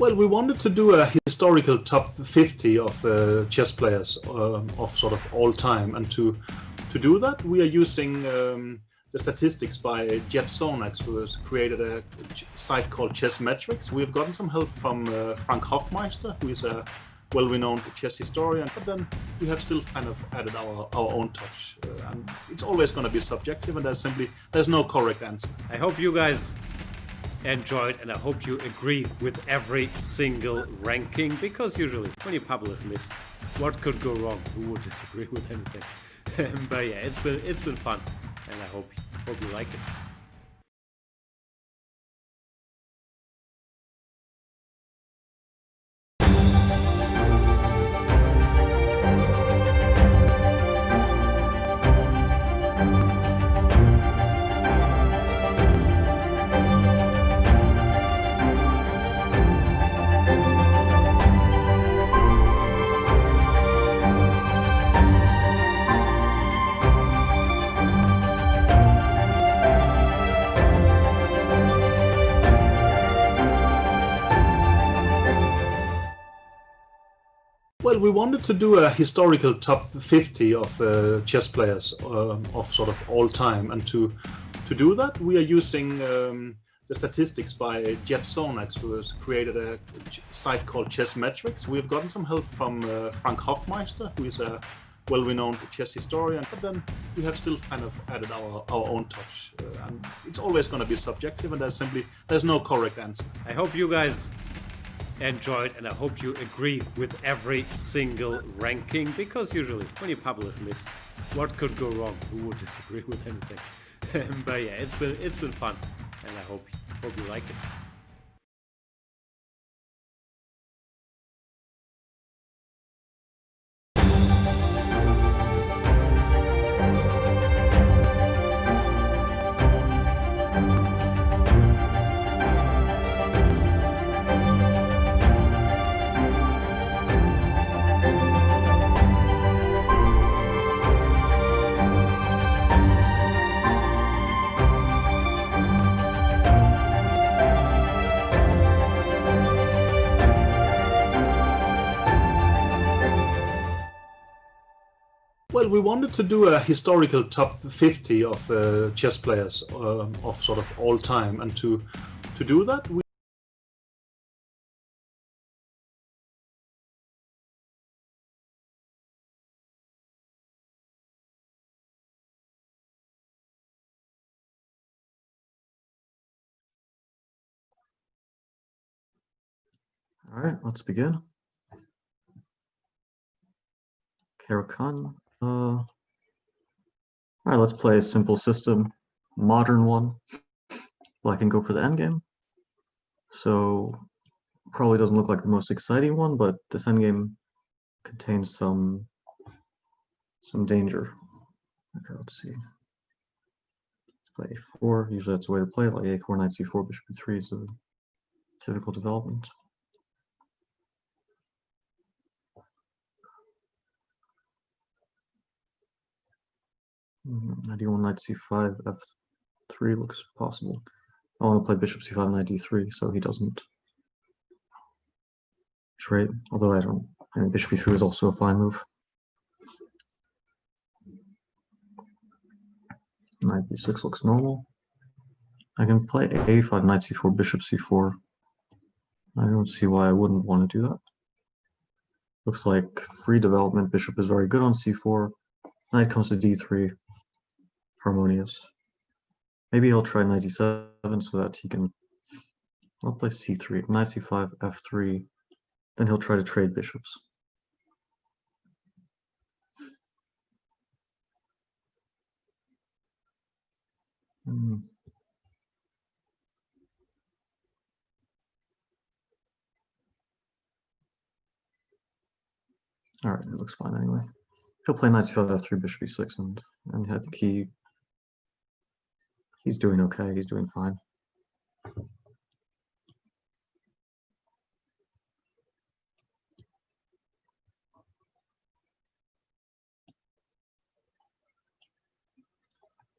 Well, we wanted to do a historical top 50 of chess players of sort of all time, and to do that, we are using the statistics by Jeff Sonax, who has created a site called Chess Metrics. We've gotten some help from Frank Hofmeister, who is a well-renowned chess historian, but then we have still kind of added our own touch. And it's always going to be subjective, and there's no correct answer. I hope you guys enjoyed, and I hope you agree with every single ranking, because usually when you publish lists, what could go wrong? Who would disagree with anything? But yeah, it's been fun, and I hope you like it. Well, we wanted to do a historical top 50 of chess players of sort of all time, and to do that, we are using the statistics by Jeff Sonax, who has created a site called Chess Metrics. We've gotten some help from Frank Hofmeister, who is a well-renowned chess historian, but then we have still kind of added our own touch. And it's always going to be subjective, and there's no correct answer. I hope you guys enjoyed, and I hope you agree with every single ranking, because usually when you publish lists, what could go wrong? Who would disagree with anything? But yeah, it's been fun, and I hope you like it. Well, we wanted to do a historical top 50 of chess players of sort of all time, and to do that, we All right, let's begin. Caruana. All right, let's play a simple system, modern one. Black can go for the endgame. So probably doesn't look like the most exciting one, but this endgame contains some danger. Okay, let's see. Let's play a4. Usually that's the way to play it, like a4, knight c4, bishop e3 is a typical development. d1, knight c5, f3 looks possible. I want to play bishop c5, knight d3, so he doesn't trade. Although I mean, bishop e3 is also a fine move. Knight b6 looks normal. I can play a5, knight c4, bishop c4. I don't see why I wouldn't want to do that. Looks like free development. Bishop is very good on c4. Knight comes to d3. Harmonious. Maybe he'll try knight e7 so that he can. I'll play c3, knight c5, f3. Then he'll try to trade bishops. All right, it looks fine anyway. He'll play knight c5, f3, bishop e6, and I think he's doing okay. He's doing fine.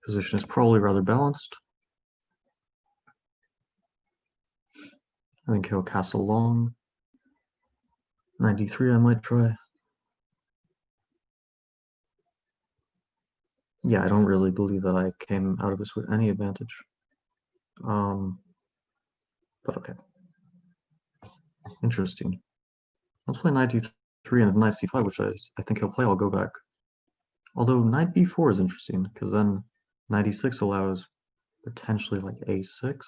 Position is probably rather balanced. I think he'll castle long. 93 I might try. Yeah, I don't really believe that I came out of this with any advantage. But okay. Interesting. Let's play knight d3 and knight c5, which I think he'll play. I'll go back. Although knight b4 is interesting, because then knight e6 allows potentially like a6.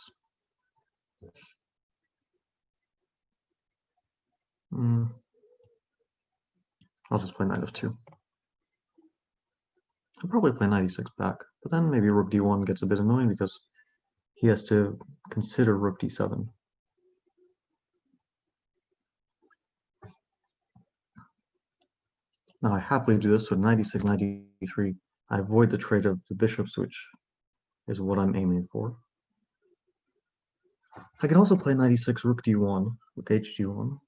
I'll just play knight f2. I'll probably play knight e6 back, but then maybe rook d1 gets a bit annoying because he has to consider rook d7. Now I happily do this with knight e6, knight e3. I avoid the trade of the bishops, which is what I'm aiming for. I can also play knight e6, rook d1, with hd1.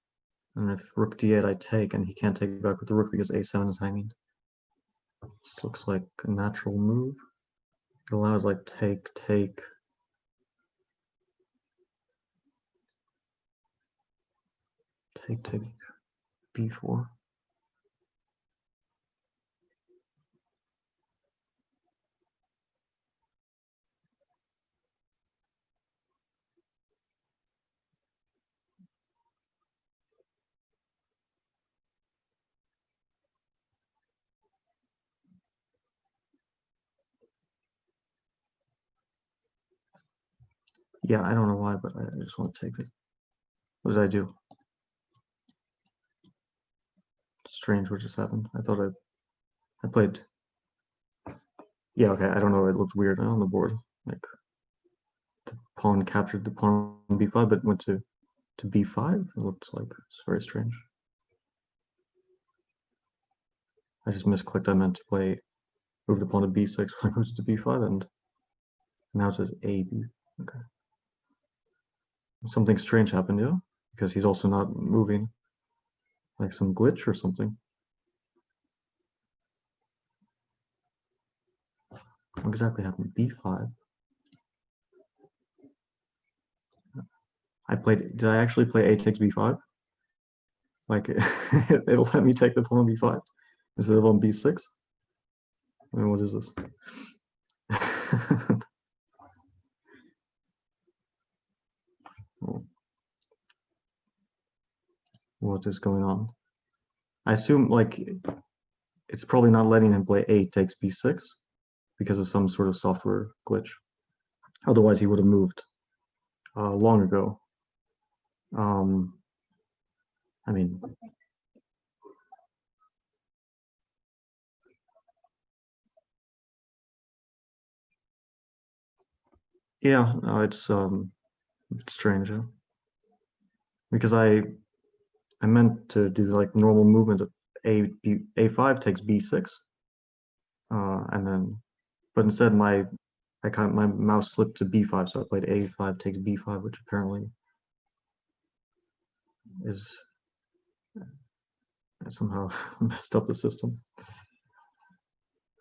And if rook d8 I take, and he can't take back with the rook because a7 is hanging. This looks like a natural move. It allows like take, take. Take, take, b4. Yeah, I don't know why, but I just want to take it. What did I do? Strange what just happened. I thought I played. Yeah, okay, I don't know. It looked weird on the board. Like the pawn captured the pawn on b5, but went to b5. It looked like it's very strange. I just misclicked. I meant to play move the pawn to b6 when I moved to b5, and now it says a b. Okay. Something strange happened, yeah, because he's also not moving. Like some glitch or something. What exactly happened? b5. Did I actually play a takes b5? Like it'll let me take the pawn on b5 instead of on b6? I mean, what is this? What is going on? I assume like it's probably not letting him play a takes b6 because of some sort of software glitch. Otherwise he would have moved long ago. I mean, yeah, no, it's strange, huh? Because I meant to do like normal movement of a5 takes b6, and then, but instead my mouse slipped to b5, so I played a5 takes b5, which apparently is somehow messed up the system.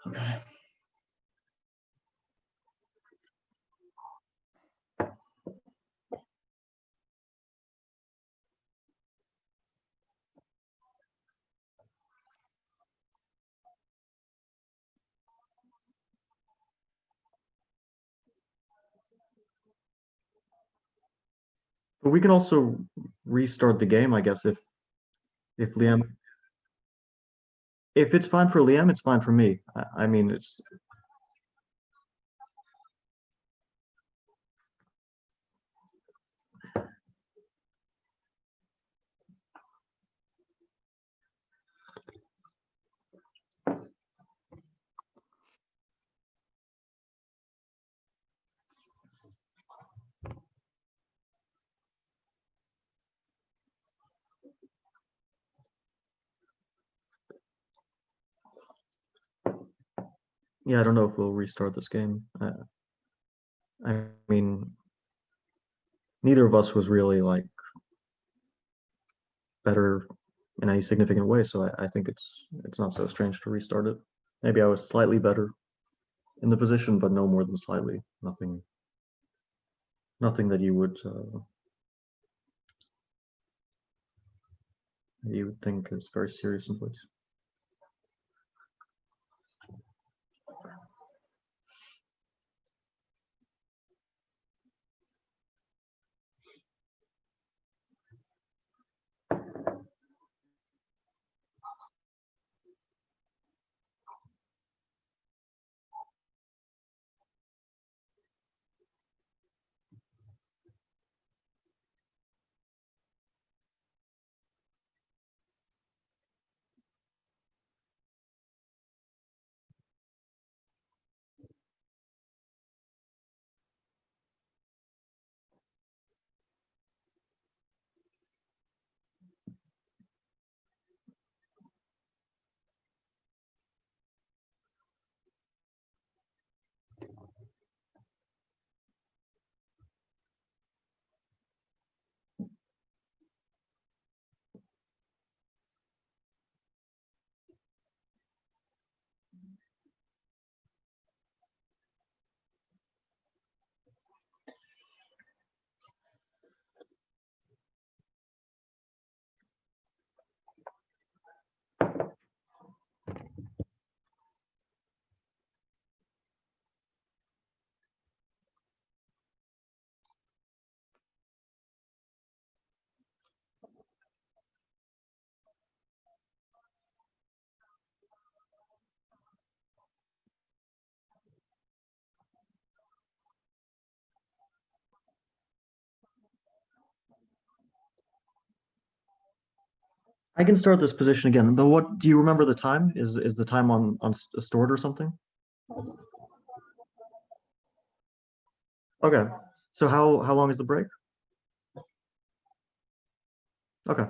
Okay. But we can also restart the game, I guess, if Liem, if it's fine for Liem, it's fine for me. I mean, it's. Yeah, I don't know if we'll restart this game. I mean, neither of us was really like better in any significant way, so I think it's not so strange to restart it. Maybe I was slightly better in the position, but no more than slightly. Nothing that you would you would think is very serious in place. I can start this position again, but what do you remember the time? Is the time on stored or something? Okay. So how long is the break? Okay.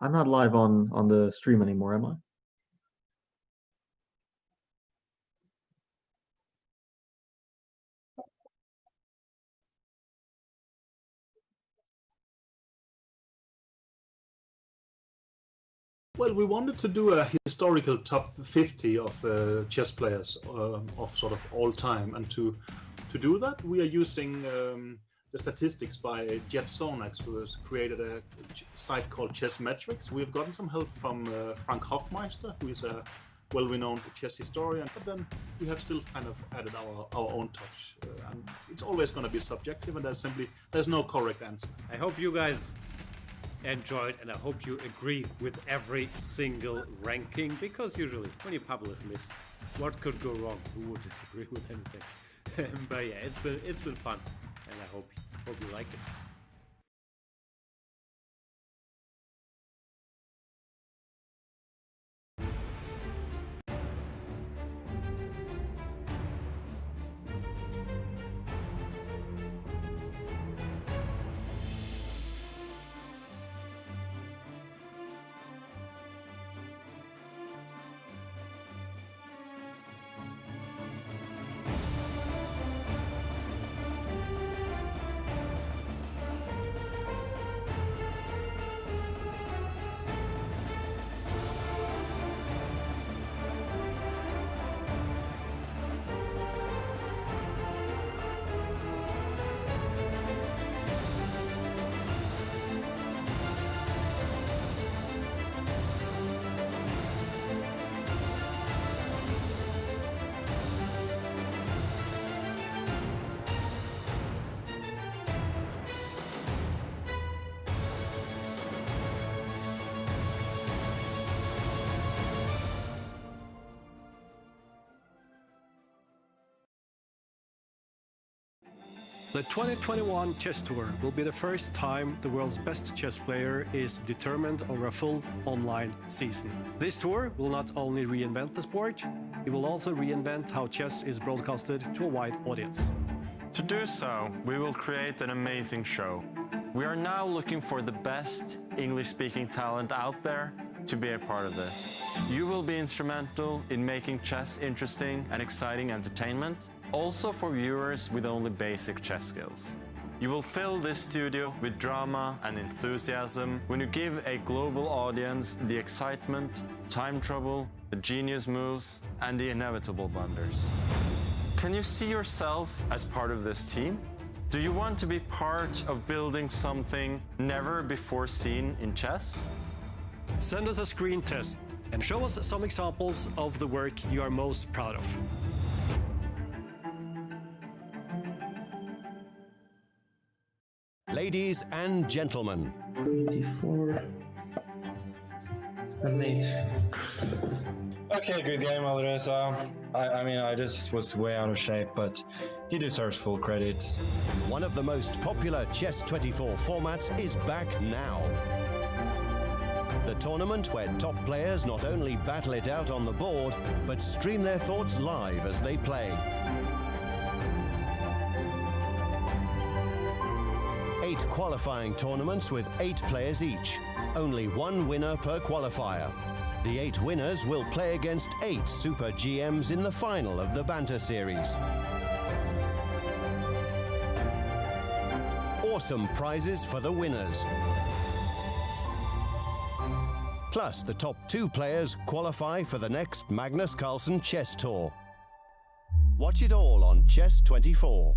I'm not live on the stream anymore, am I? Well, we wanted to do a historical top 50 of chess players of sort of all time, and to do that, we are using the statistics by Jeff Sonax, who has created a site called Chess Metrics. We've gotten some help from Frank Hoffmeister, who is a well-renowned chess historian, but then we have still kind of added our own touch. And it's always going to be subjective, and there's no correct answer. I hope you guys enjoyed, and I hope you agree with every single ranking, because usually when you publish lists, what could go wrong? Who would disagree with anything? But yeah, it's been fun, and I hope you like it. The 2021 Chess Tour will be the first time the world's best chess player is determined over a full online season. This tour will not only reinvent the sport, it will also reinvent how chess is broadcasted to a wide audience. To do so, we will create an amazing show. We are now looking for the best English-speaking talent out there to be a part of this. You will be instrumental in making chess interesting and exciting entertainment, also for viewers with only basic chess skills. You will fill this studio with drama and enthusiasm when you give a global audience the excitement, time trouble, the genius moves, and the inevitable blunders. Can you see yourself as part of this team? Do you want to be part of building something never before seen in chess? Send us a screen test and show us some examples of the work you are most proud of. Ladies and gentlemen. 24. A mate. Okay, good game, Alireza. I mean, I just was way out of shape, but he deserves full credit. One of the most popular Chess24 formats is back now. The tournament where top players not only battle it out on the board, but stream their thoughts live as they play. 8 qualifying tournaments with 8 players each. Only 1 winner per qualifier. The 8 winners will play against 8 Super GMs in the final of the Banter series. Awesome prizes for the winners. Plus, the top 2 players qualify for the next Magnus Carlsen Chess Tour. Watch it all on Chess24.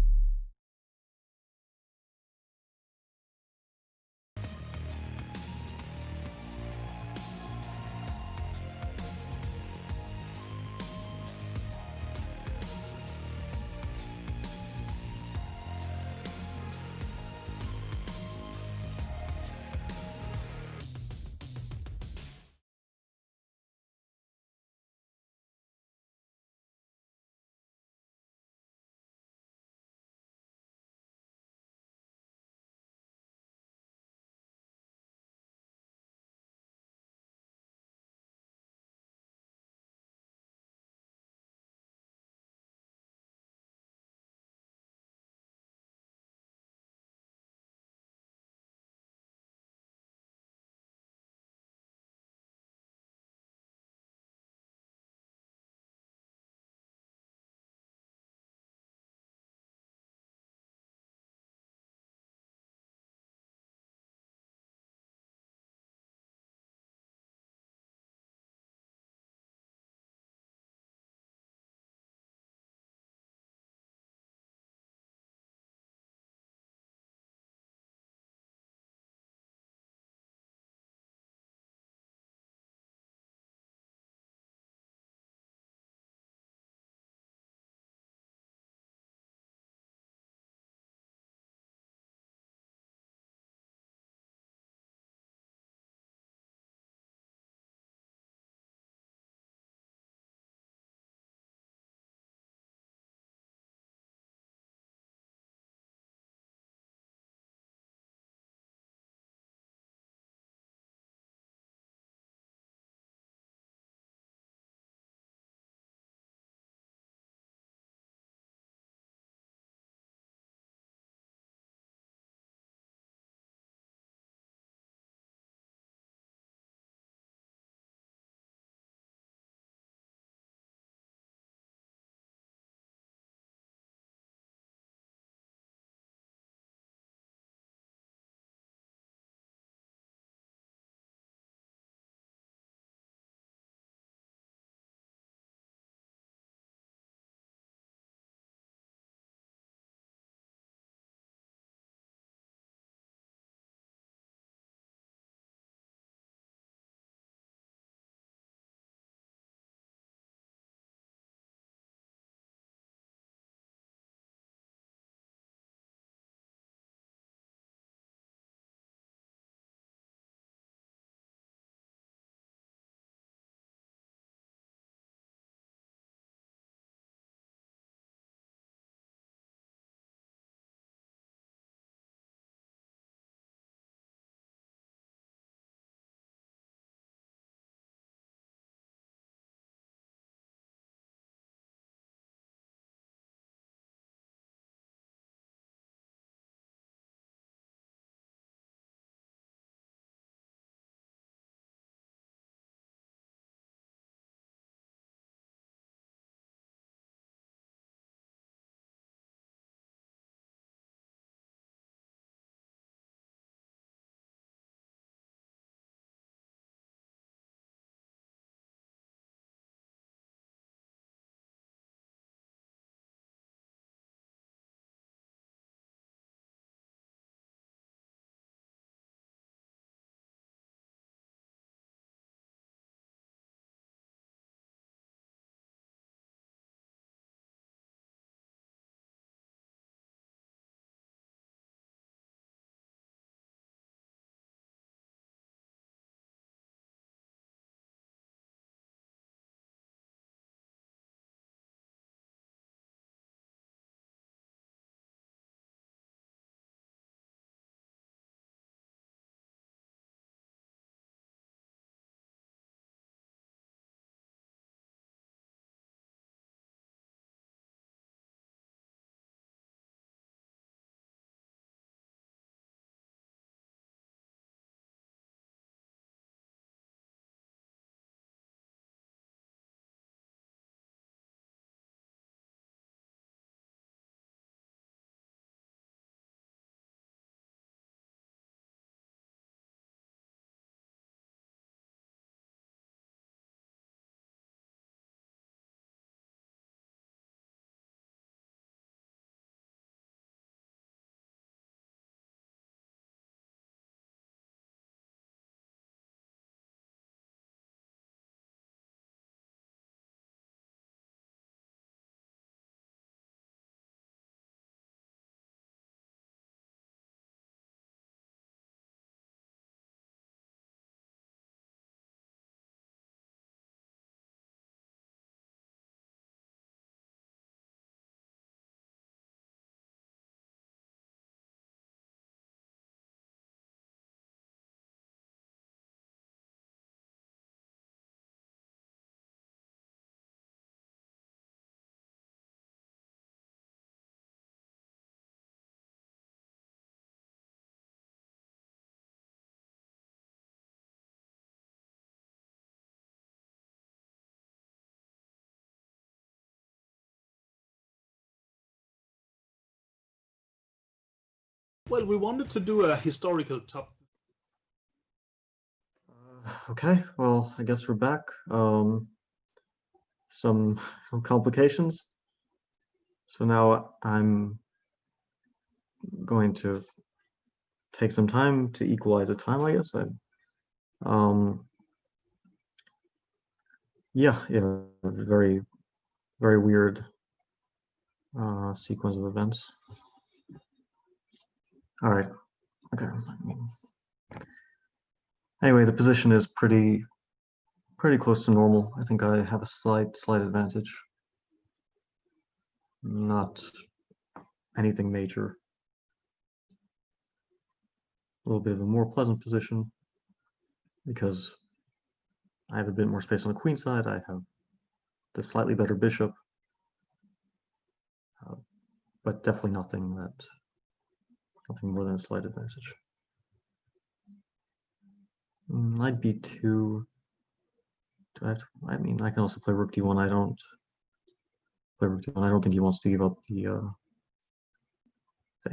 Well, we wanted to do a historical top. Okay, well, I guess we're back. Some complications. So now I'm going to take some time to equalize the time, I guess. Yeah, very, very weird sequence of events. All right, okay. Anyway, the position is pretty close to normal. I think I have a slight advantage. Not anything major. A little bit of a more pleasant position because I have a bit more space on the queen side. I have the slightly better bishop, but definitely nothing more than a slight advantage. Knight b2. I mean, I can also play rook d1. I don't play rook d1. I don't think he wants to give up the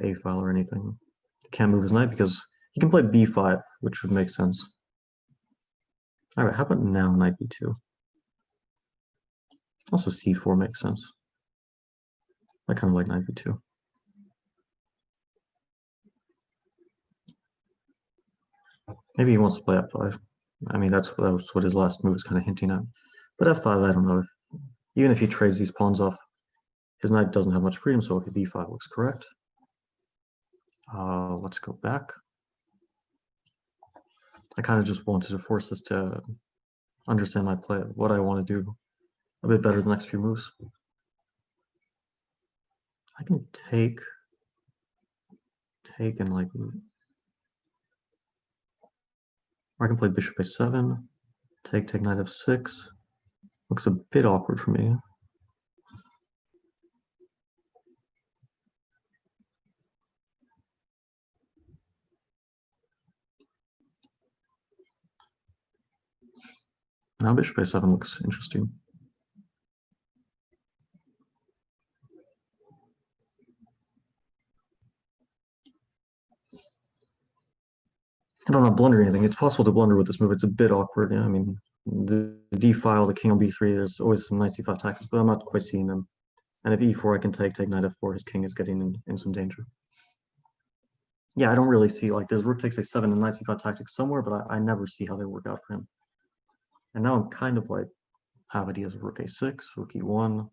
a file or anything. He can't move his knight because he can play b5, which would make sense. All right, how about now knight b2? Also c4 makes sense. I kind of like knight b2. Maybe he wants to play f5. I mean, that's what his last move is kind of hinting at. But f5, I don't know. Even if he trades these pawns off, his knight doesn't have much freedom, so okay, b5 looks correct. Let's go back. I kind of just wanted to force this to understand my play, what I want to do a bit better the next few moves. I can take and like, or I can play bishop a7, take knight f6. Looks a bit awkward for me. Now bishop a7 looks interesting. If I'm not blundering anything, it's possible to blunder with this move. It's a bit awkward. Yeah, I mean, the d file, the king on b3, there's always some knight c5 tactics, but I'm not quite seeing them. And if e4, I can take knight f4, his king is getting in some danger. Yeah, I don't really see, like, there's rook takes a7 and knight c5 tactics somewhere, but I never see how they work out for him. And now I'm kind of like, have ideas of rook a6, rook e1,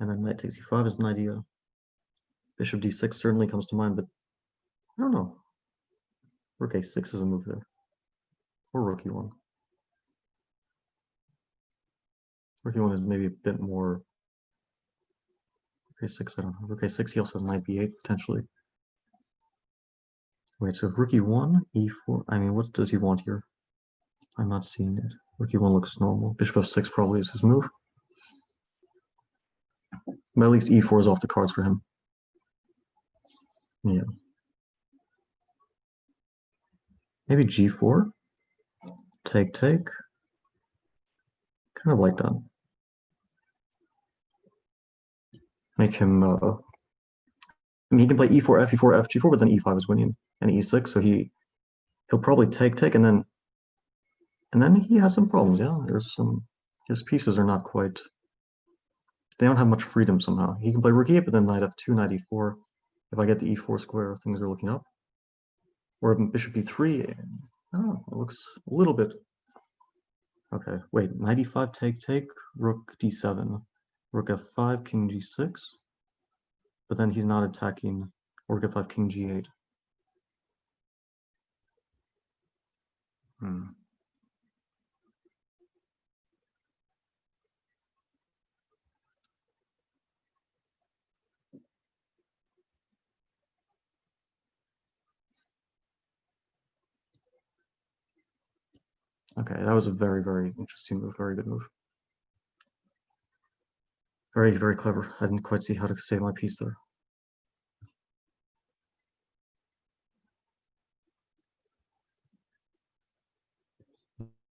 and then knight takes e5 is an idea. Bishop d6 certainly comes to mind, but I don't know. Rook a6 is a move there. Or rook e1. Rook e1 is maybe a bit more. Rook a6, I don't know. Rook a6, he also has knight b8 potentially. Wait, so if rook e1, e4, I mean, what does he want here? I'm not seeing it. Rook e1 looks normal. Bishop f6 probably is his move. But at least e4 is off the cards for him. Yeah. Maybe g4. Take. Kind of like that. Make him, I mean, he can play e4, f4, g4, but then e5 is winning, and e6, so he'll probably take, and then he has some problems. Yeah, there's some, his pieces are not quite, they don't have much freedom somehow. He can play rook e8, but then knight f2, knight e4. If I get the e4 square, things are looking up. Or bishop e3, oh, it looks a little bit. Okay, wait, knight e5, take, rook d7, rook f5, king g6. But then he's not attacking rook f5, king g8. Okay, that was a very, very interesting move, very good move. Very, very clever. I didn't quite see how to save my piece there.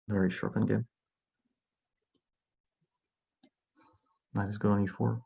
Very sharp endgame. Knight is good on e4.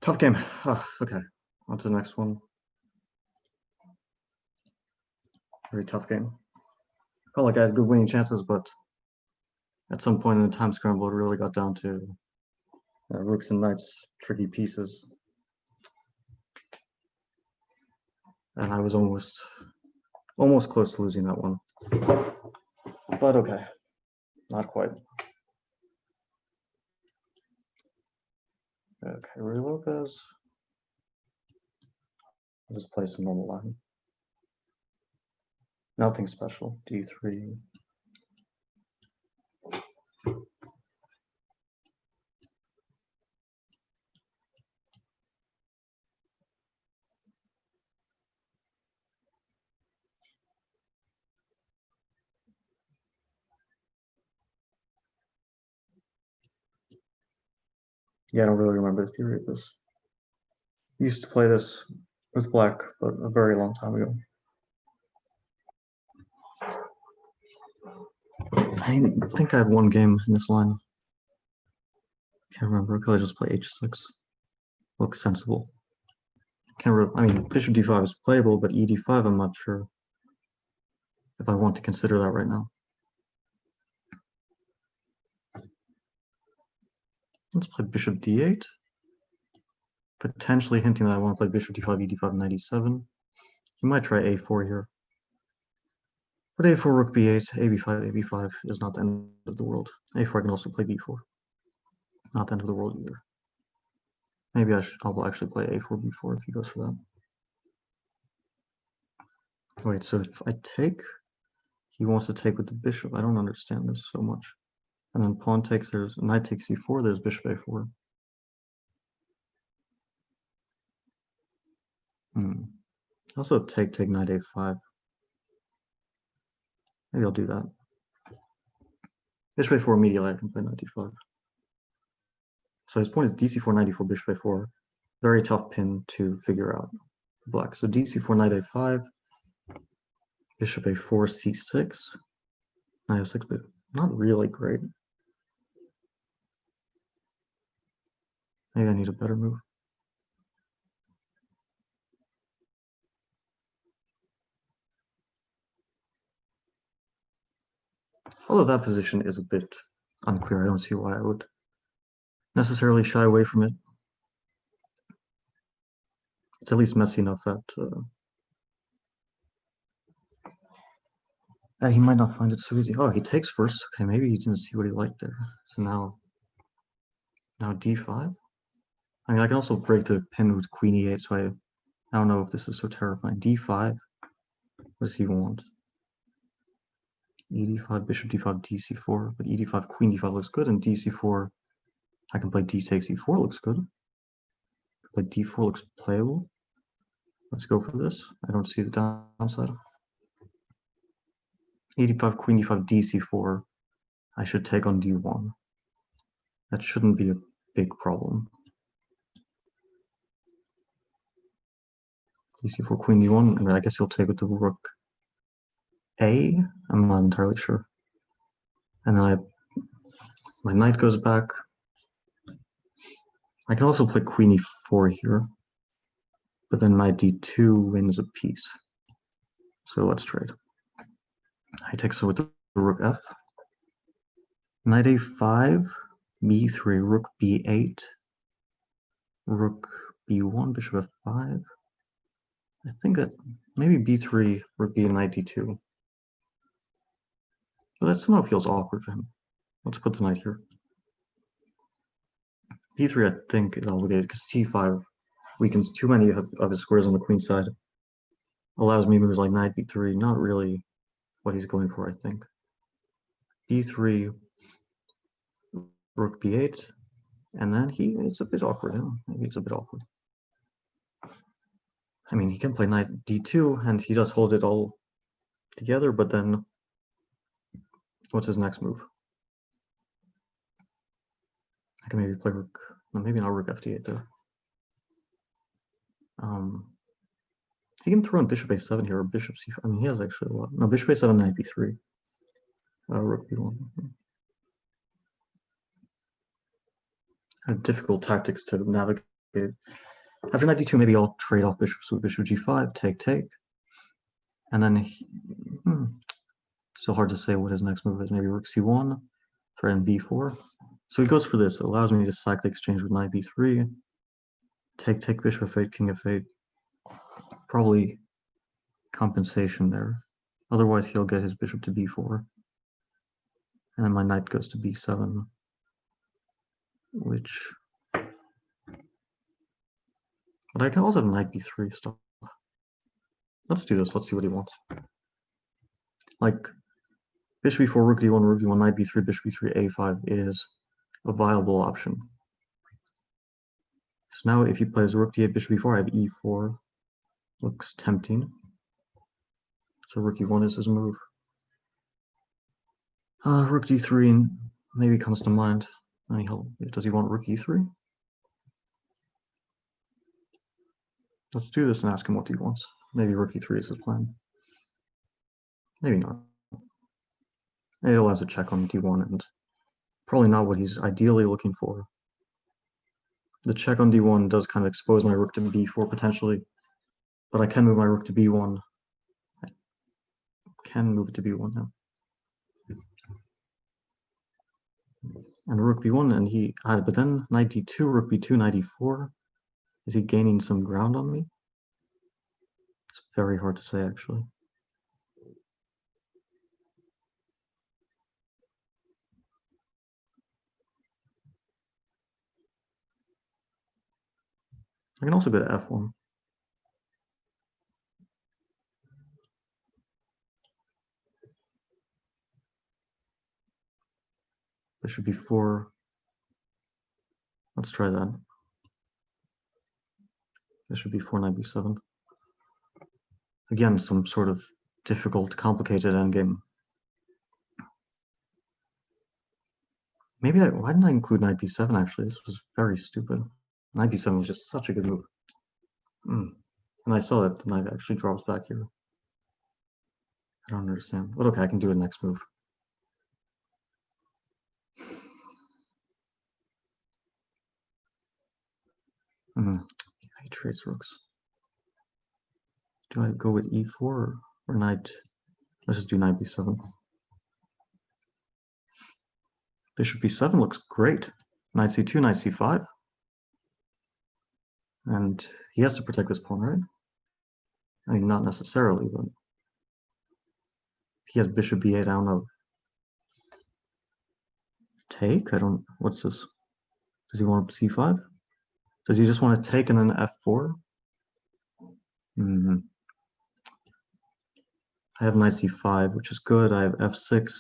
Tough game. Oh, okay, on to the next one. Very tough game. Felt like I had good winning chances, but at some point in the time scramble, it really got down to rooks and knights, tricky pieces. And I was almost close to losing that one. But okay, not quite. Okay, Ruy Lopez. I'll just play some normal line. Nothing special. D3. Yeah, I don't really remember the theory of this. I used to play this with black, but a very long time ago. I think I had one game in this line. Can't remember. Could I just play H6? Looks sensible. Can't really, I mean, Bishop D5 is playable, but ED5, I'm not sure if I want to consider that right now. Let's play Bishop D8. Potentially hinting that I want to play Bishop D5, ED5, Knight E7. You might try A4 here. But A4, Rook B8, AB5, AB5 is not the end of the world. A4 I can also play B4. Not the end of the world either. Maybe I'll actually play A4, B4 if he goes for that. Wait, so if I take, he wants to take with the bishop. I don't understand this so much. And then pawn takes, there's knight takes C4, there's bishop A4. Also take knight A5. Maybe I'll do that. Bishop A4 immediately, I can play knight D5. So his point is DC4, knight D4, bishop A4. Very tough pin to figure out for black. So DC4, knight A5, bishop A4, C6, knight F6, but not really great. Maybe I need a better move. Although that position is a bit unclear, I don't see why I would necessarily shy away from it. It's at least messy enough that he might not find it so easy. Oh, he takes first. Okay, maybe he didn't see what he liked there. So now D5. I mean, I can also break the pin with Queen E8, so I don't know if this is so terrifying. D5. What does he want? ED5, bishop D5, DC4, but ED5, Queen D5 looks good, and DC4, I can play D takes E4 looks good. Play D4 looks playable. Let's go for this. I don't see the downside. ED5, Queen D5, DC4. I should take on D1. That shouldn't be a big problem. DC4, Queen D1. I mean, I guess he'll take with the Rook A. I'm not entirely sure. And then my knight goes back. I can also play Queen E4 here, but then knight D2 wins a piece. So let's trade. I take so with the Rook F. Knight A5, B3, Rook B8, Rook B1, Bishop F5. I think that maybe B3, Rook B, and Knight D2. But that somehow feels awkward for him. Let's put the knight here. B3, I think, is obligated because C5 weakens too many of his squares on the queen side. Allows me moves like knight B3, not really what he's going for, I think. B3, Rook B8, and then it's a bit awkward. Yeah? Maybe it's a bit awkward. I mean, he can play knight D2, and he does hold it all together, but then what's his next move? I can maybe play Rook, no, maybe not Rook FD8 there. He can throw in Bishop A7 here, or Bishop C5. I mean, he has actually a lot. No, Bishop A7, Knight B3. Rook B1. I have difficult tactics to navigate complicated. After knight d2, maybe I'll trade off bishops with bishop g5, take. And then, still hard to say what his next move is. Maybe rook c1, threaten b4. So he goes for this. It allows me to sack the exchange with knight b3. Take, bishop f8, king f8. Probably compensation there. Otherwise, he'll get his bishop to b4. And then my knight goes to b7, which... But I can also have knight b3 stuff. Let's do this. Let's see what he wants. Like, bishop b4, rook d1, knight b3, bishop b3, a5 is a viable option. So now if he plays rook d8, bishop b4, I have e4. Looks tempting. So rook e1 is his move. Rook d3 maybe comes to mind. Does he want rook e3? Let's do this and ask him what he wants. Maybe rook e3 is his plan. Maybe not. Maybe he'll have a check on d1 and probably not what he's ideally looking for. The check on d1 does kind of expose my rook to b4 potentially, but I can move my rook to b1. I can move it to b1 now. And rook b1, and but then knight d2, rook b2, knight e4. Is he gaining some ground on me? It's very hard to say, actually. I can also go to f1. Bishop b4. Let's try that. Bishop b4, knight b7. Again, some sort of difficult, complicated endgame. Maybe why didn't I include knight b7 actually? This was very stupid. Knight b7 was just such a good move. And I saw that the knight actually drops back here. I don't understand. But okay, I can do a next move. He trades rooks. Do I go with e4 or knight? Let's just do knight b7. Bishop b7 looks great. Knight c2, knight c5. And he has to protect this pawn, right? I mean, not necessarily, but he has bishop b8. I don't know. Take? What's this? Does he want c5? Does he just want to take and then f4? I have knight c5, which is good. I have f6.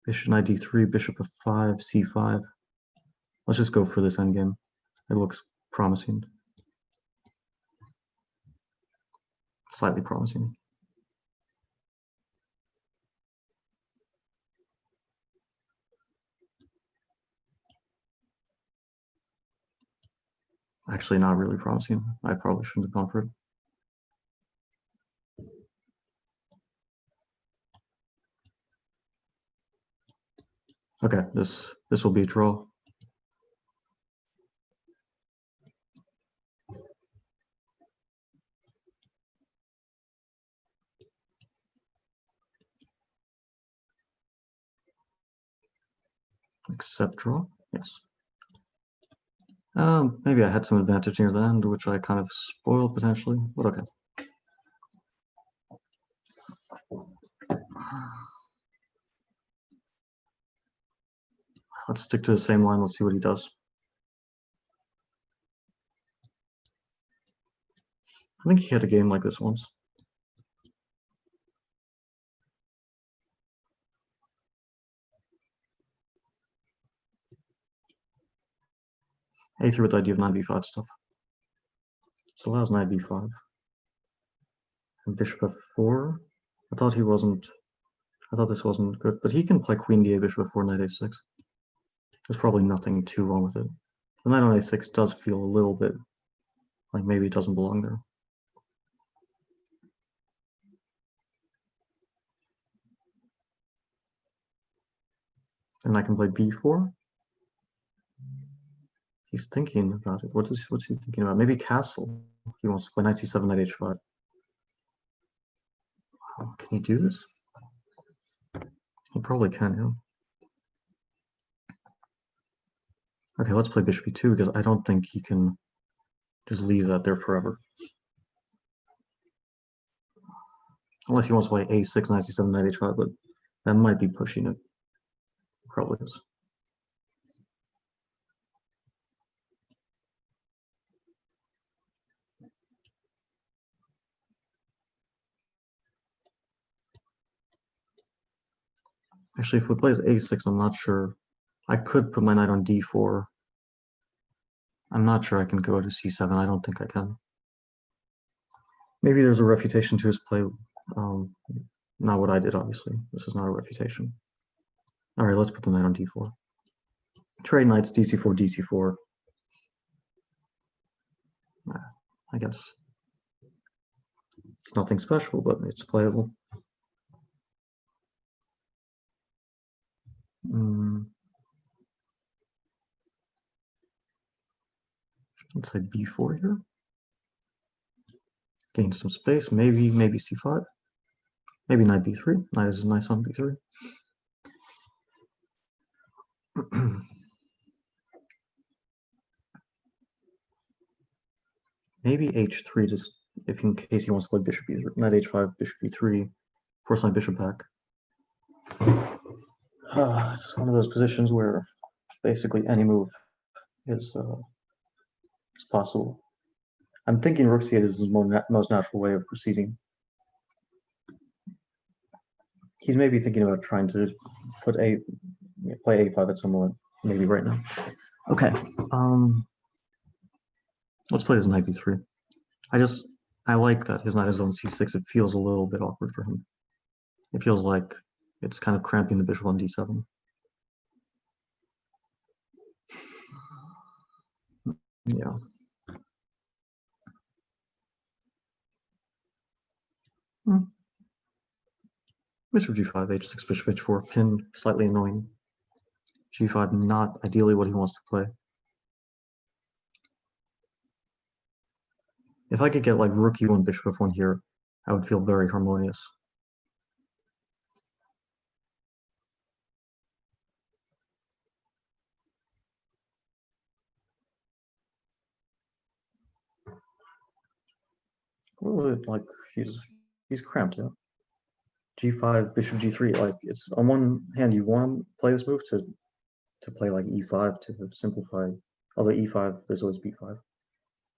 Bishop knight d3, bishop f5, c5. Let's just go for this endgame. It looks promising. Slightly promising. Actually, not really promising. I probably shouldn't have gone for it. Okay, this will be a draw. Accept draw, yes. Maybe I had some advantage near the end, which I kind of spoiled potentially, but okay. Let's stick to the same line. Let's see what he does. I think he had a game like this once. A3 with the idea of knight b5 stuff. So allows knight b5. And bishop f4. I thought this wasn't good, but he can play queen d8, bishop f4, knight a6. There's probably nothing too wrong with it. The knight on a6 does feel a little bit like maybe it doesn't belong there. And I can play b4. He's thinking about it. What's he thinking about? Maybe castle. He wants to play knight c7, knight h5. Wow, can he do this? He probably can, yeah. Okay, let's play bishop e2 because I don't think he can just leave that there forever. Unless he wants to play a6, knight c7, knight h5, but that might be pushing it. Probably is. Actually, if he plays a6, I'm not sure. I could put my knight on d4. I'm not sure I can go to c7. I don't think I can. Maybe there's a refutation to his play. Not what I did, obviously. This is not a refutation. All right, let's put the knight on d4. Trade knights, dc4, dc4. I guess. It's nothing special, but it's playable. Let's say b4 here. Gain some space, maybe c5. Maybe knight b3. Knight is nice on b3. Maybe h3 just if in case he wants to play bishop e3. Knight h5, bishop e3. Force my bishop back. It's one of those positions where basically any move is possible. I'm thinking rook c8 is his most natural way of proceeding. He's maybe thinking about trying to put play a5 at some point, maybe right now. Okay, let's play his knight b3. I like that his knight is on c6. It feels a little bit awkward for him. It feels like it's kind of cramping the bishop on d7. Yeah. Bishop g5, h6, bishop h4, pin, slightly annoying. g5, not ideally what he wants to play. If I could get like rook e1, bishop f1 here, I would feel very harmonious. Well, like he's cramped, yeah. g5, bishop g3, like it's on one hand you want to play this move to play like e5 to simplify. Although e5, there's always b5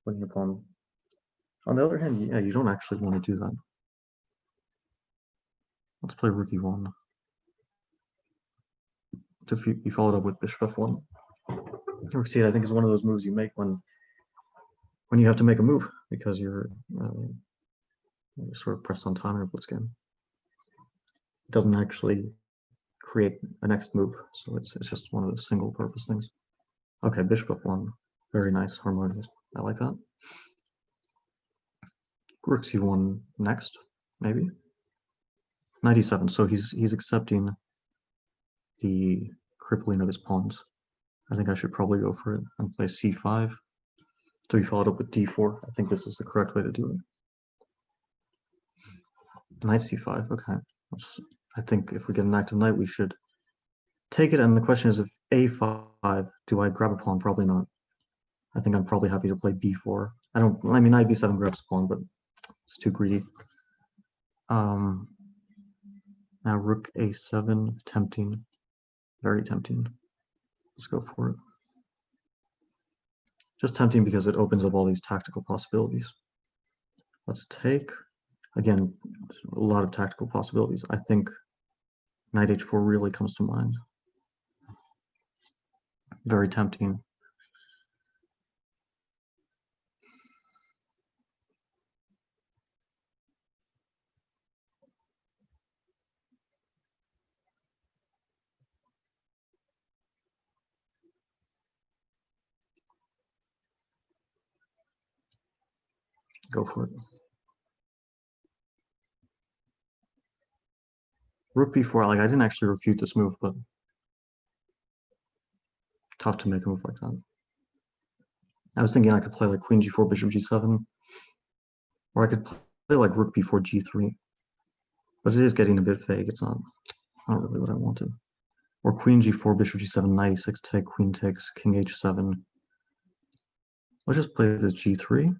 winning your pawn. On the other hand, yeah, you don't actually want to do that. Let's play rook e1. To be followed up with bishop f1. Rook c8, I think, is one of those moves you make when you have to make a move because you're sort of pressed on time in a blitz game. It doesn't actually create a next move, so it's just one of those single purpose things. Okay, bishop f1, very nice, harmonious. I like that. Rook c1 next, maybe. Knight e7, so he's accepting the crippling of his pawns. I think I should probably go for it and play c5 to be followed up with d4. I think this is the correct way to do it. Knight c5, okay. I think if we get an active knight, we should take it. And the question is, if a5, do I grab a pawn? Probably not. I think I'm probably happy to play b4. I mean, knight b7 grabs a pawn, but it's too greedy. Now rook a7, tempting, very tempting. Let's go for it. Just tempting because it opens up all these tactical possibilities. Let's take, again, a lot of tactical possibilities. I think knight h4 really comes to mind. Very tempting. Go for it. Rook b4, like I didn't actually refute this move, but tough to make a move like that. I was thinking I could play like queen g4, bishop g7, or I could play like rook b4, g3. But it is getting a bit vague. It's not really what I wanted. Or queen g4, bishop g7, knight e6, take, queen takes, king h7. Let's just play this g3.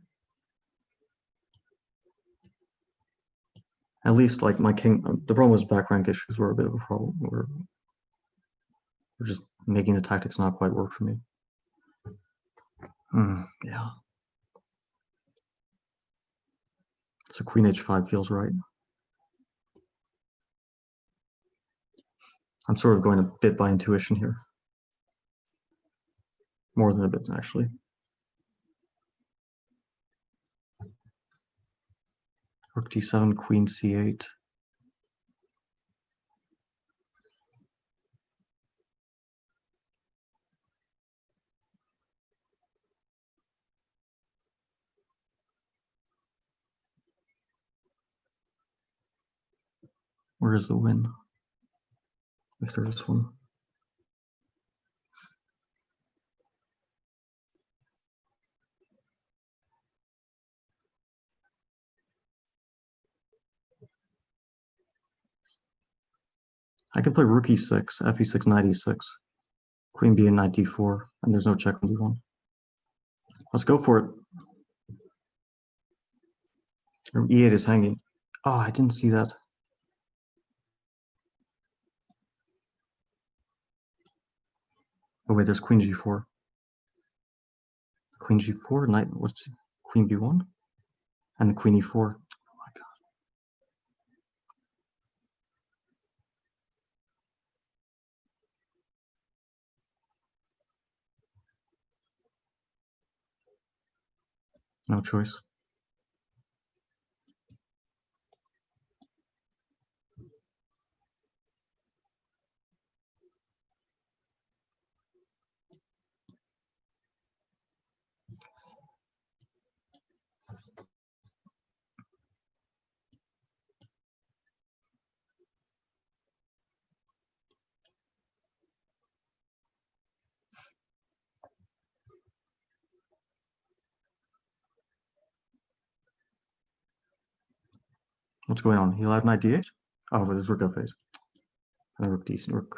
At least, like, my king, the problem was back rank issues were a bit of a problem. We're just making the tactics not quite work for me. Yeah. So queen h5 feels right. I'm sort of going a bit by intuition here. More than a bit, actually. Rook d7, queen c8. Where is the win? If there is one. I can play rook e6, fe6, knight e6, queen b and knight d4, and there's no check on d1. Let's go for it. E8 is hanging. Oh, I didn't see that. Oh wait, there's queen g4. Queen g4, knight, what's queen b1? And queen e4. Oh my god. No choice. What's going on? He allowed knight d8? Oh, but there's rook f8. And rook d, rook.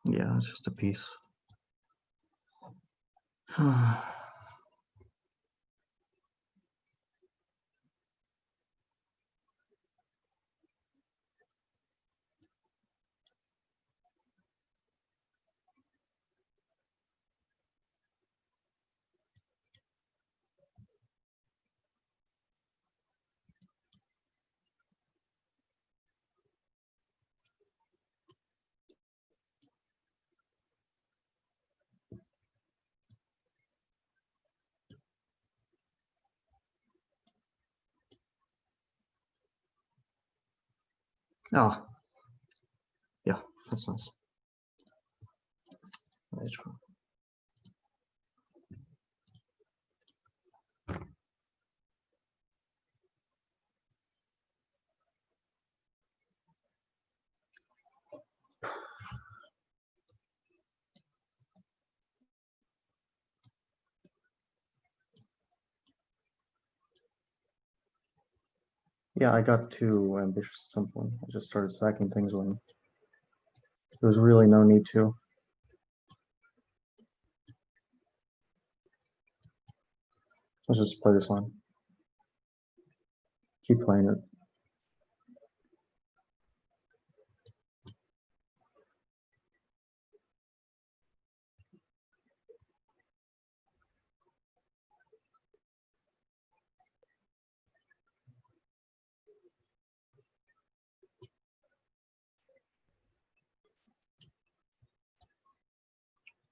Yeah, it's just a piece. Ah, yeah, that's nice. H1. Yeah, I got too ambitious at some point. I just started sacking things when there was really no need to. Let's just play this line. Keep playing it.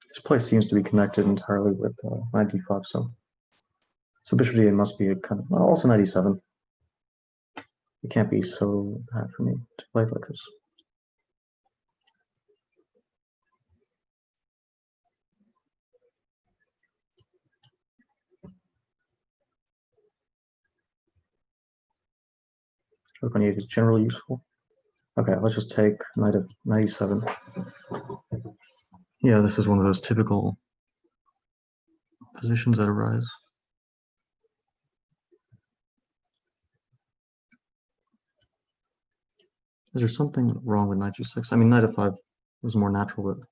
This play seems to be connected entirely with knight d5, so bishop d8 must be a kind of also knight e7. It can't be so bad for me to play it like this. Rook on e8 is generally useful. Okay, let's just take knight of 97. Yeah, this is one of those typical positions that arise. Is there something wrong with knight g6? I mean, knight f5 was more natural, but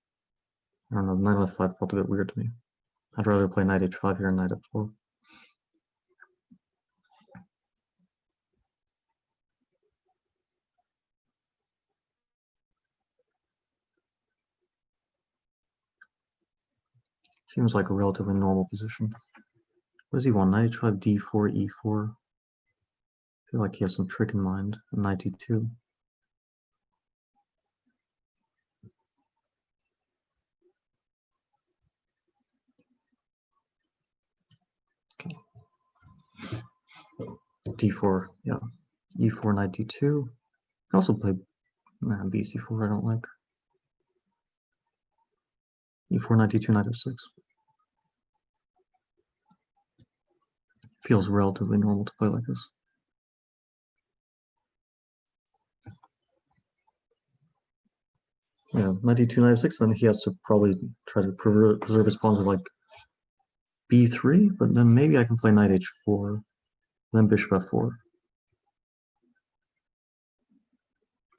I don't know, knight f5 felt a bit weird to me. I'd rather play knight h5 here and knight f4. Seems like a relatively normal position. What does he want? Knight h5, d4, e4. I feel like he has some trick in mind. Knight d2. Okay. d4, yeah. e4, knight d2. I can also play bc4, I don't like. e4, knight d2, knight f6. Feels relatively normal to play like this. Yeah, knight d2, knight f6, then he has to probably try to preserve his pawns with like b3, but then maybe I can play knight h4, then bishop f4.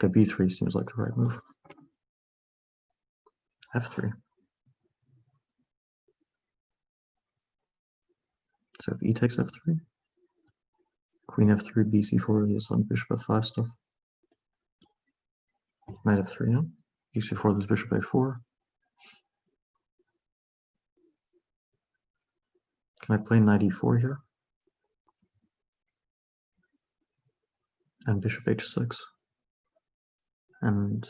Okay, b3 seems like the right move. f3. So if e takes f3, queen f3, bc4 is on bishop f5 stuff. Knight f3, yeah. bc4, there's bishop a4. Can I play knight e4 here? And bishop h6. And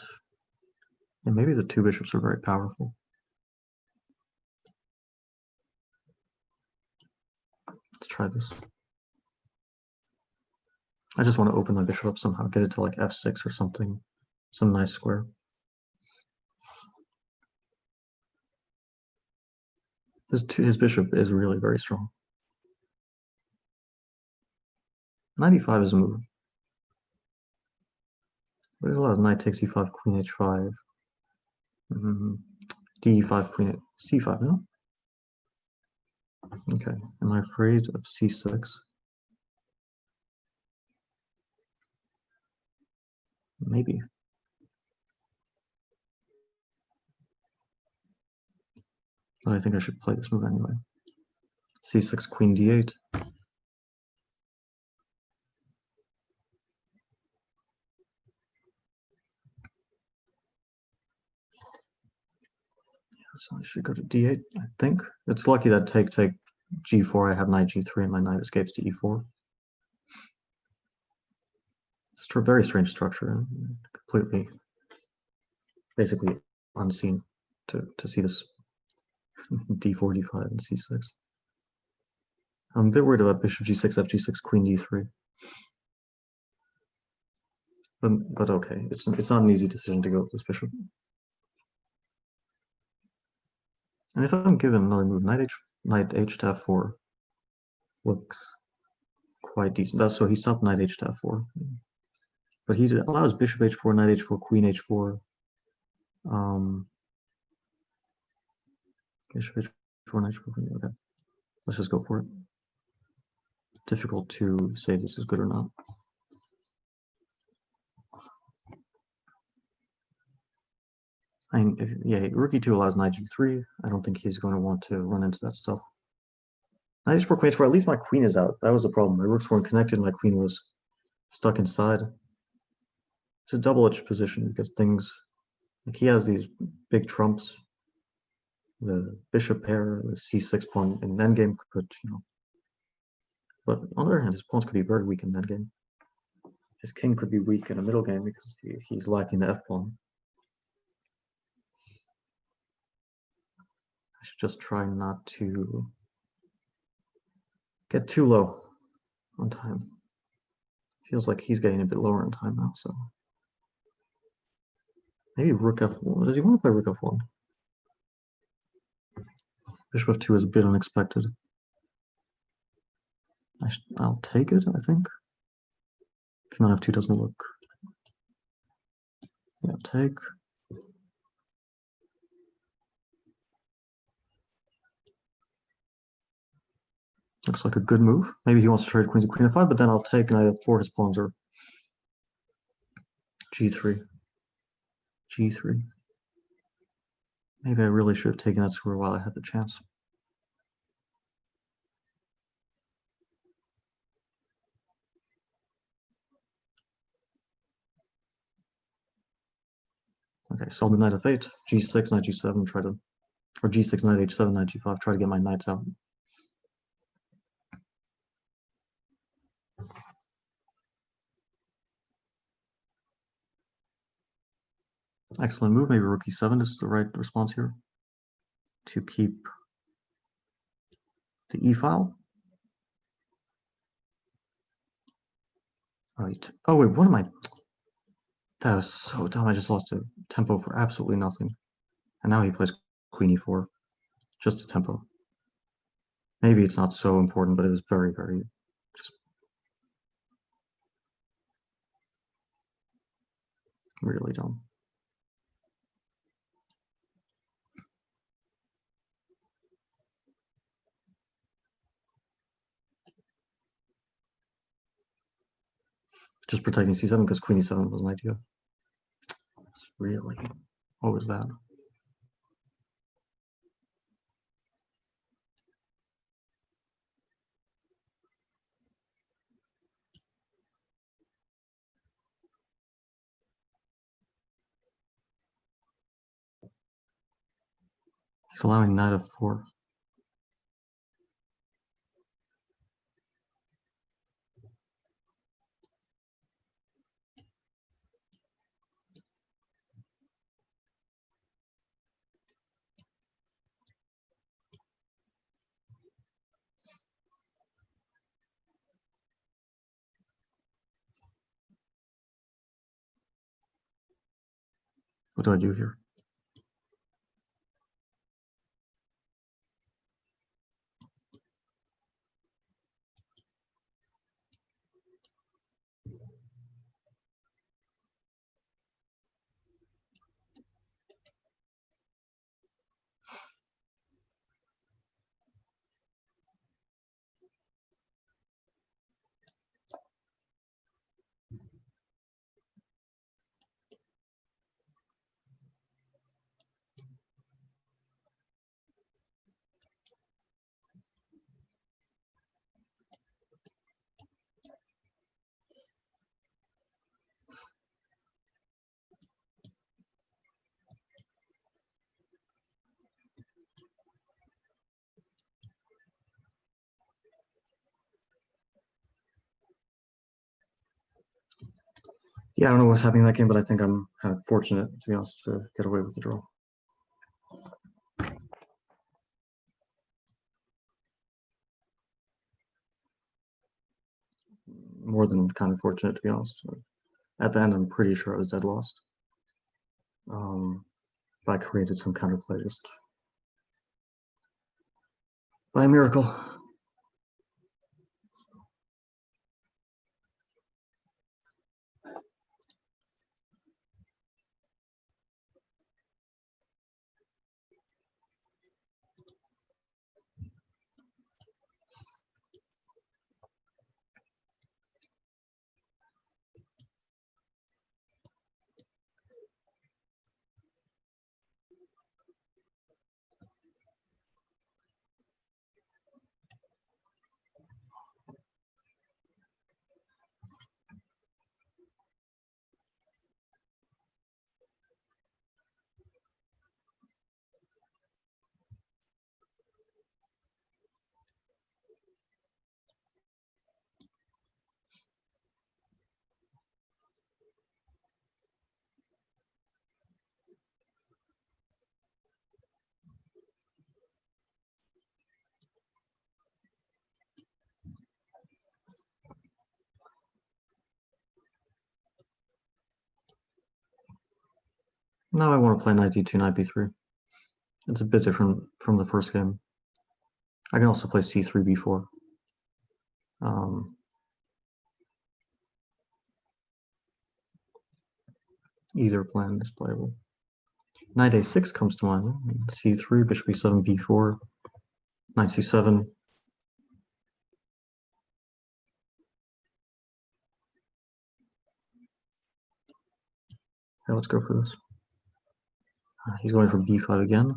maybe the two bishops are very powerful. Let's try this. I just want to open my bishop up somehow, get it to like f6 or something, some nice square. His bishop is really very strong. Knight e5 is a move. But it allows knight takes e5, queen h5, d5, queen c5, no? Okay, am I afraid of c6? Maybe. But I think I should play this move anyway. c6, queen d8. So I should go to d8, I think. It's lucky that take g4, I have knight g3 and my knight escapes to e4. It's a very strange structure, completely, basically unseen to see this d4, d5, and c6. I'm a bit worried about bishop g6, f g6, queen d3. But okay, it's not an easy decision to go with this bishop. And if I'm given another move, knight h to f4 looks quite decent. So he stopped knight h to f4. But he allows bishop h4, knight h4, queen h4. Bishop h4, knight h4, queen. Okay, let's just go for it. Difficult to say this is good or not. Yeah, rook e2 allows knight g3. I don't think he's going to want to run into that stuff. Knight h4, queen h4. At least my queen is out. That was the problem. My rooks weren't connected. My queen was stuck inside. It's a double-edged position because things like he has these big trumps. The bishop pair, the c6 pawn in endgame could, But on the other hand, his pawns could be very weak in endgame. His king could be weak in a middle game because he's lacking the f pawn. I should just try not to get too low on time. Feels like he's getting a bit lower on time now, so maybe rook f1. Does he want to play rook f1? Bishop f2 is a bit unexpected. I'll take it, I think. King on f2 doesn't look. Yeah, take. Looks like a good move. Maybe he wants to trade queen to queen f5, but then I'll take knight f4. His pawns are g3. g3. Maybe I really should have taken that square while I had the chance. Okay, so I'll do knight f8, g6, knight g7, try to, or g6, knight h7, knight g5, try to get my knights out. Excellent move. Maybe rook e7 is the right response here to keep the e file. Right. Oh wait, what am I? That was so dumb. I just lost a tempo for absolutely nothing. And now he plays queen e4, just a tempo. Maybe it's not so important, but it was very, very just really dumb. Just protecting c7 because queen e7 was an idea. Really? What was that? He's allowing knight f4. What do I do here? Yeah, I don't know what's happening in that game, but I think I'm kind of fortunate, to be honest, to get away with the draw. More than kind of fortunate, to be honest. At the end, I'm pretty sure I was dead lost. But I created some counterplay just by a miracle. Now I want to play knight d2, knight b3. It's a bit different from the first game. I can also play c3, b4. Either plan is playable. Knight a6 comes to mind. C3, bishop e7, b4, knight c7. Okay, let's go for this. He's going for b5 again.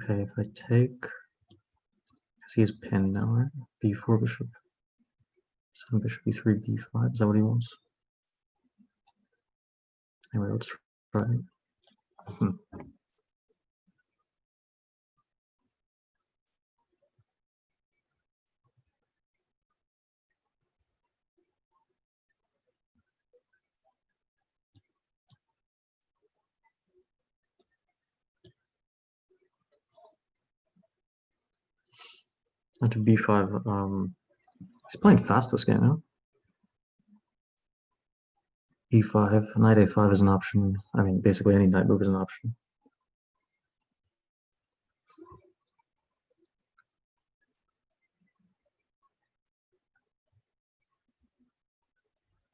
Okay, if I take, because he is pinned now, right? b4 bishop, 7 bishop e3, b5. Is that what he wants? Anyway, let's try it. Knight to b5. He's playing fast this game, huh? e5, knight a5 is an option. I mean, basically any knight move is an option.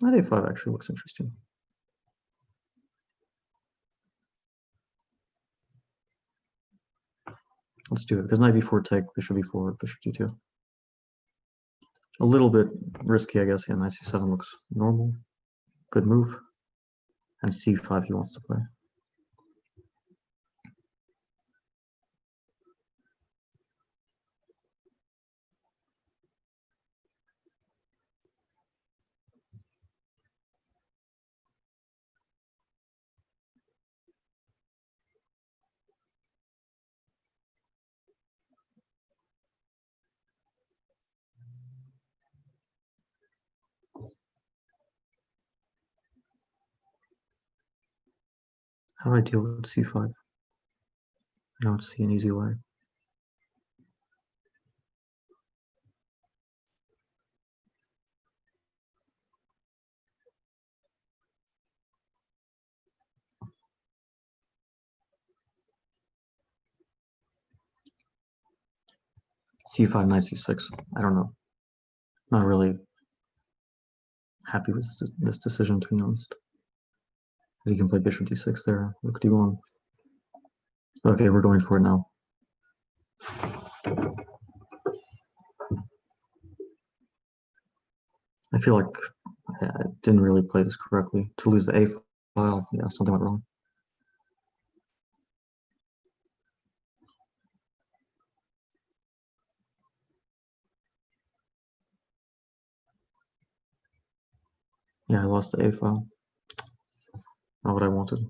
Knight a5 actually looks interesting. Let's do it, because knight b4 take, bishop b4, bishop g2. A little bit risky, I guess. Yeah, knight c7 looks normal. Good move. And c5 he wants to play. How do I deal with c5? I don't see an easy way. c5, knight c6. I don't know. Not really happy with this decision, to be honest. He can play bishop d6 there. Rook d1. Okay, we're going for it now. I feel like I didn't really play this correctly. To lose the a file, yeah, something went wrong. Yeah, I lost the a file. Not what I wanted.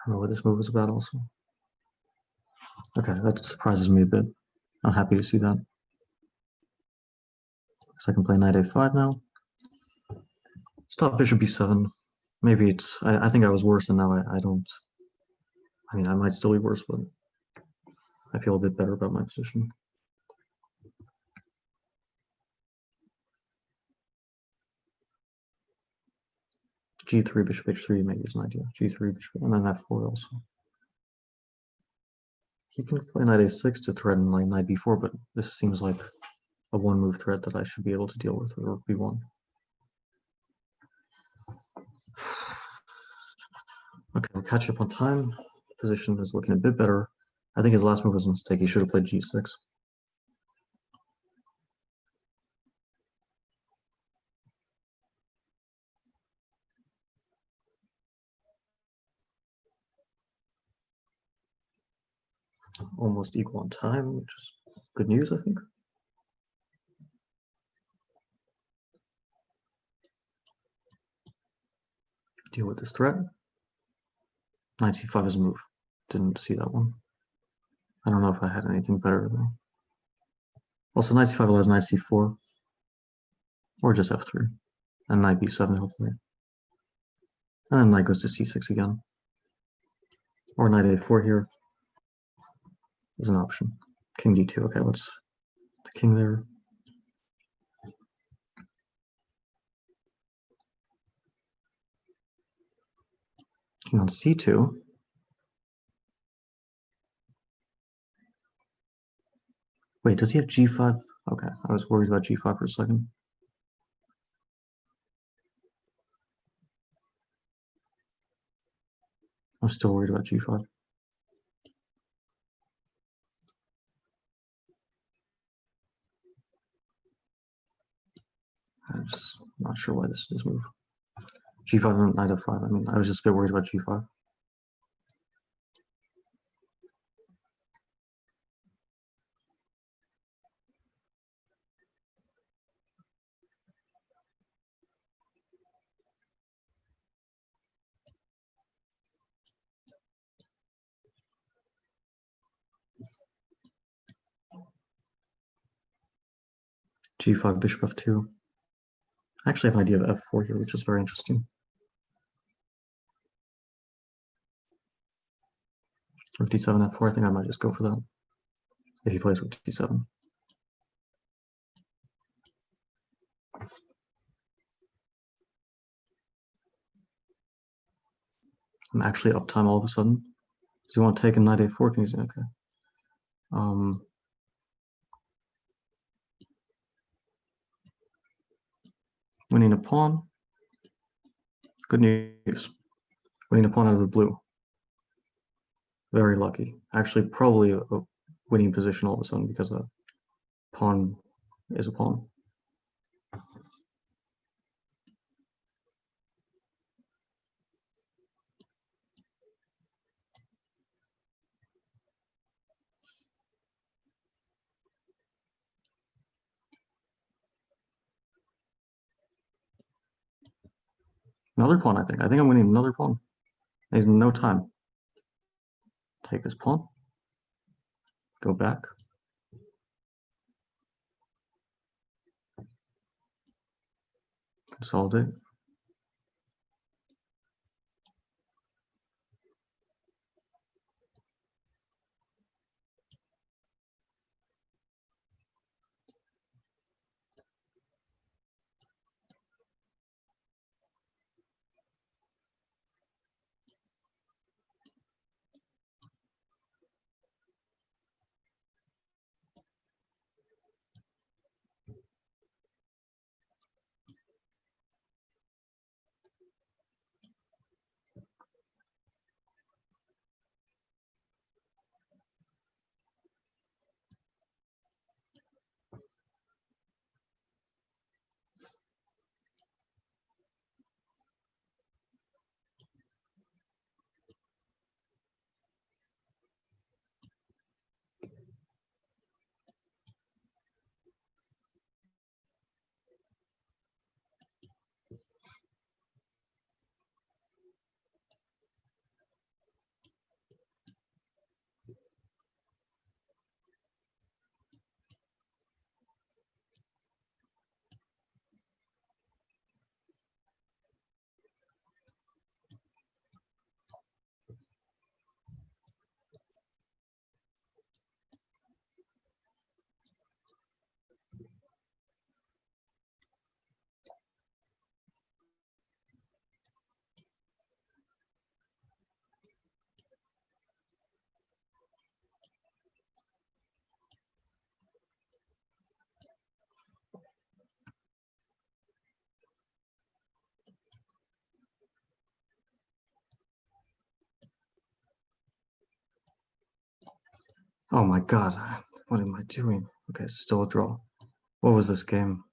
I don't know what this move is about also. Okay, that surprises me a bit. I'm happy to see that. So I can play knight a5 now. Stop bishop b7. Maybe it's, I think I was worse and now I don't. I mean, I might still be worse, but I feel a bit better about my position. g3, bishop h3 maybe is an idea. g3, bishop, and then f4 also. He can play knight a6 to threaten like knight b4, but this seems like a one-move threat that I should be able to deal with with rook b1. Okay, we'll catch up on time. Position is looking a bit better. I think his last move was a mistake. He should have played g6. Almost equal on time, which is good news, I think. Deal with this threat. Knight c5 is a move. Didn't see that one. I don't know if I had anything better though. Also, knight c5 allows knight c4, or just f3, and knight b7 he'll play. And then knight goes to c6 again, or knight a4 here. is an option. King d2. Okay, let's the king there. King on c2. Wait, does he have g5? Okay, I was worried about g5 for a second. I'm still worried about g5. I'm just not sure why this is this move. g5 and knight f5. I mean, I was just a bit worried about g5. g5, bishop f2. I actually have an idea of f4 here, which is very interesting. Rook d7, f4. I think I might just go for that if he plays rook d7. I'm actually uptime all of a sudden. Does he want to take a knight a4? Can he say okay? Winning a pawn. Good news. Winning a pawn out of the blue. Very lucky. Actually, probably a winning position all of a sudden because a pawn is a pawn. Another pawn, I think. I think I'm winning another pawn. There's no time. Take this pawn. Go back. Consolidate. Oh my god, what am I doing? Okay, it's still a draw. What was this game?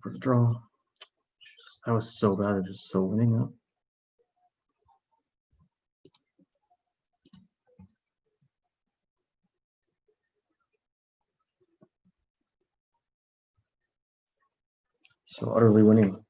for the draw. That was so bad, it just so winning up. So utterly winning.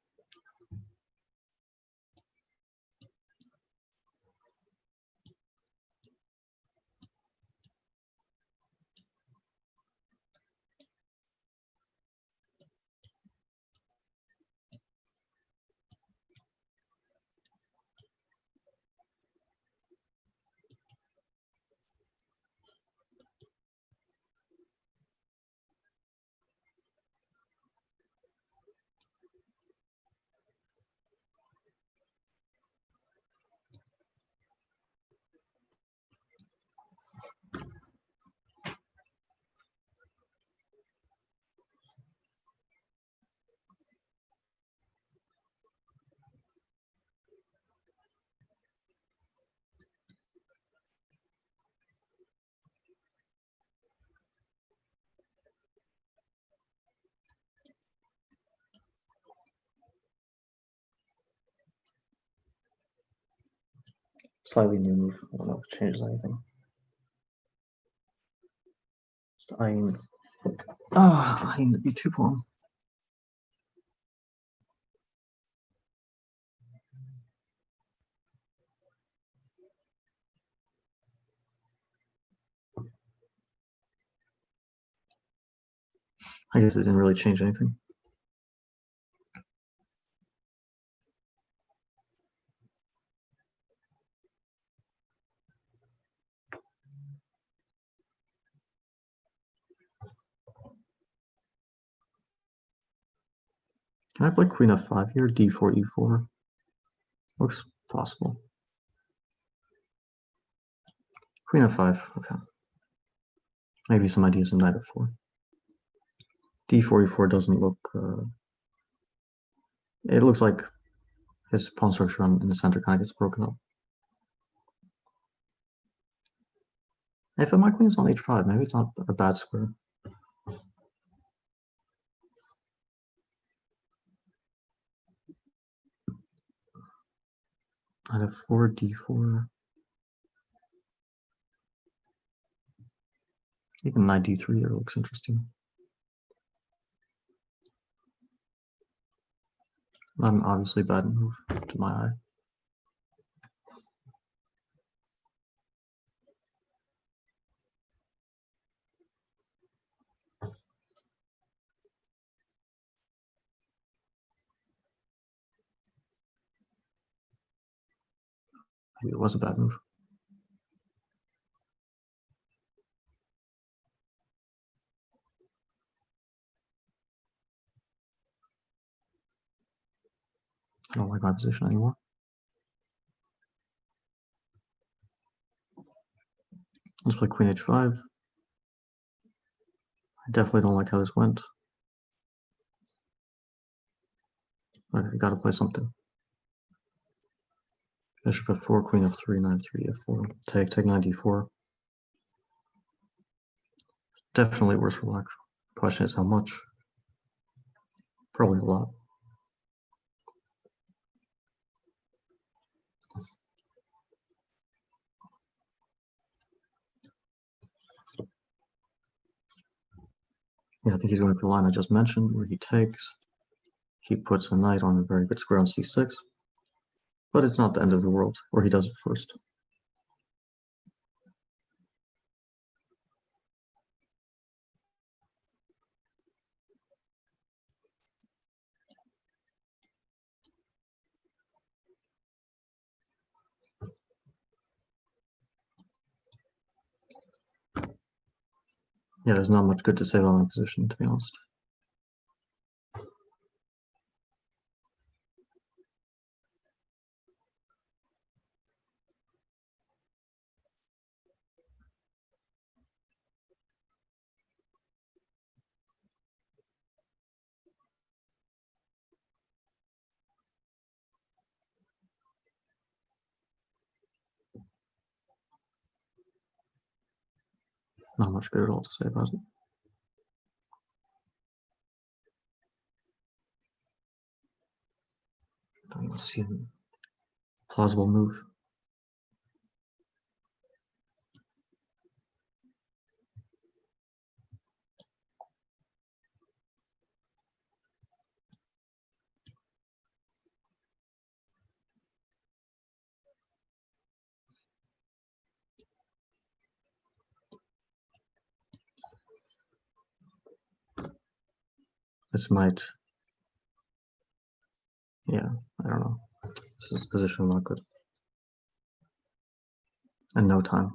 Slightly new move. I don't know if it changes anything. Just eyeing. Eyeing the B2 pawn. I guess it didn't really change anything. Can I play queen f5 here? d4, e4. Looks possible. Queen f5, okay. Maybe some ideas in knight f4. d4, e4 doesn't look... it looks like his pawn structure in the center kind of gets broken up. If my queen's on h5, maybe it's not a bad square. Knight f4, d4. Even knight d3 here looks interesting. Not an obviously bad move to my eye. Maybe it was a bad move. I don't like my position anymore. Let's play queen h5. I definitely don't like how this went. Okay, gotta play something. Bishop f4, queen f3, knight f3, f4. Take knight d4. Definitely worse for black. Question is how much? Probably a lot. Yeah, I think he's going for the line I just mentioned, where he takes. He puts a knight on a very good square on c6. But it's not the end of the world, or he does it first. Yeah, there's not much good to say about my position, to be honest. Not much good at all to say about it. don't see a plausible move. This might, yeah, I don't know. This is position not good. And no time.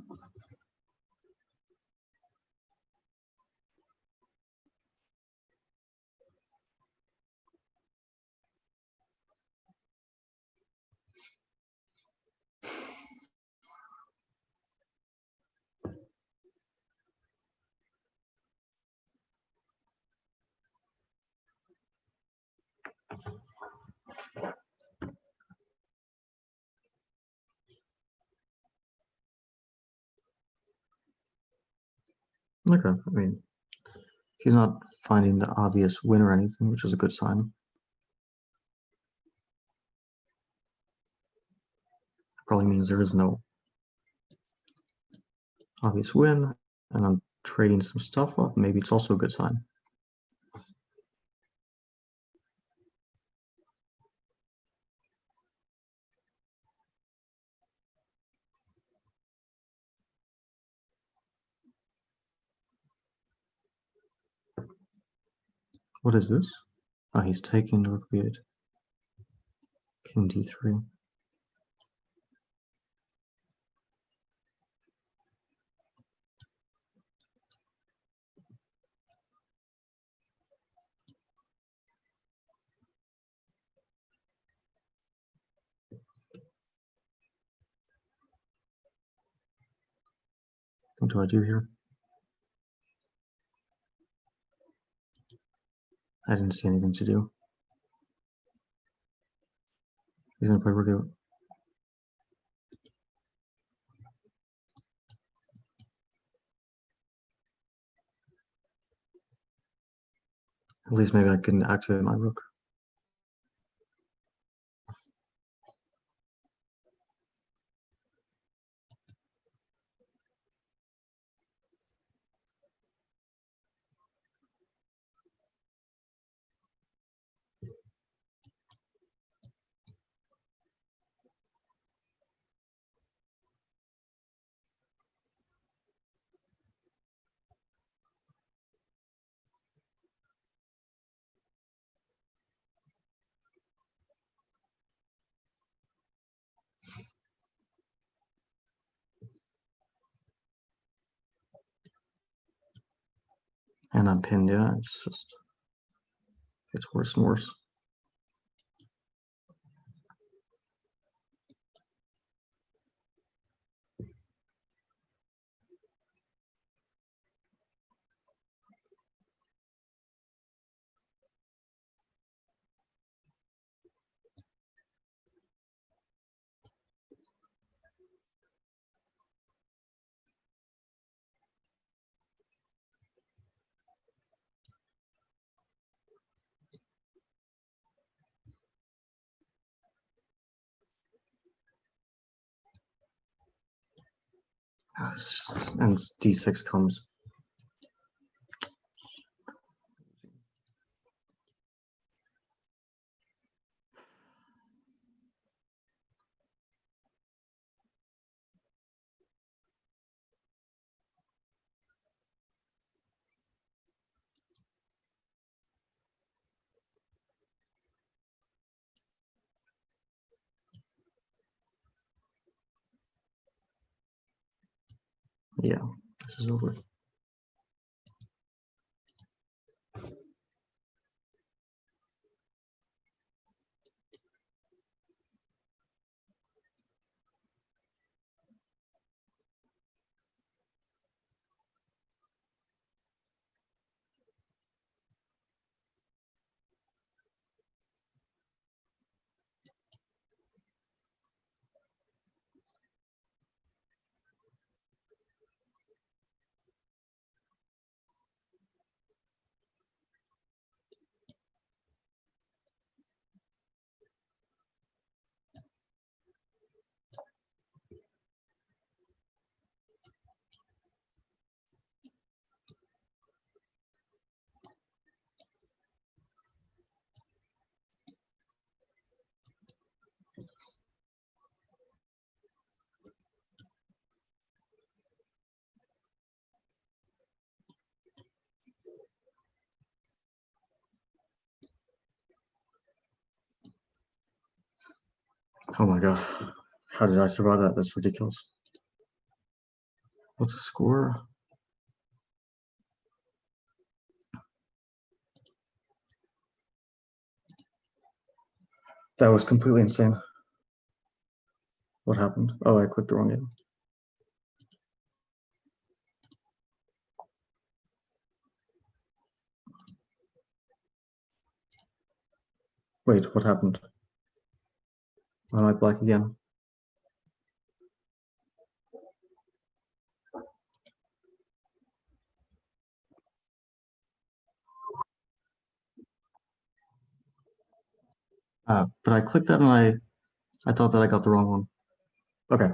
Okay, I mean, he's not finding the obvious win or anything, which is a good sign. Probably means there is no obvious win, and I'm trading some stuff up. Maybe it's also a good sign. What is this? Ah, he's taking rook b8. King d3. What do I do here? I didn't see anything to do. He's gonna play rook a8. At least maybe I can activate my rook. And I'm pinned, yeah, it's just gets worse and worse. Ah, and d6 comes. Yeah, this is over. Oh my god. How did I survive that? That's ridiculous. What's the score? That was completely insane. What happened? Oh, I clicked the wrong game. Wait, what happened? Why am I black again? But I clicked that and I thought that I got the wrong one. Okay.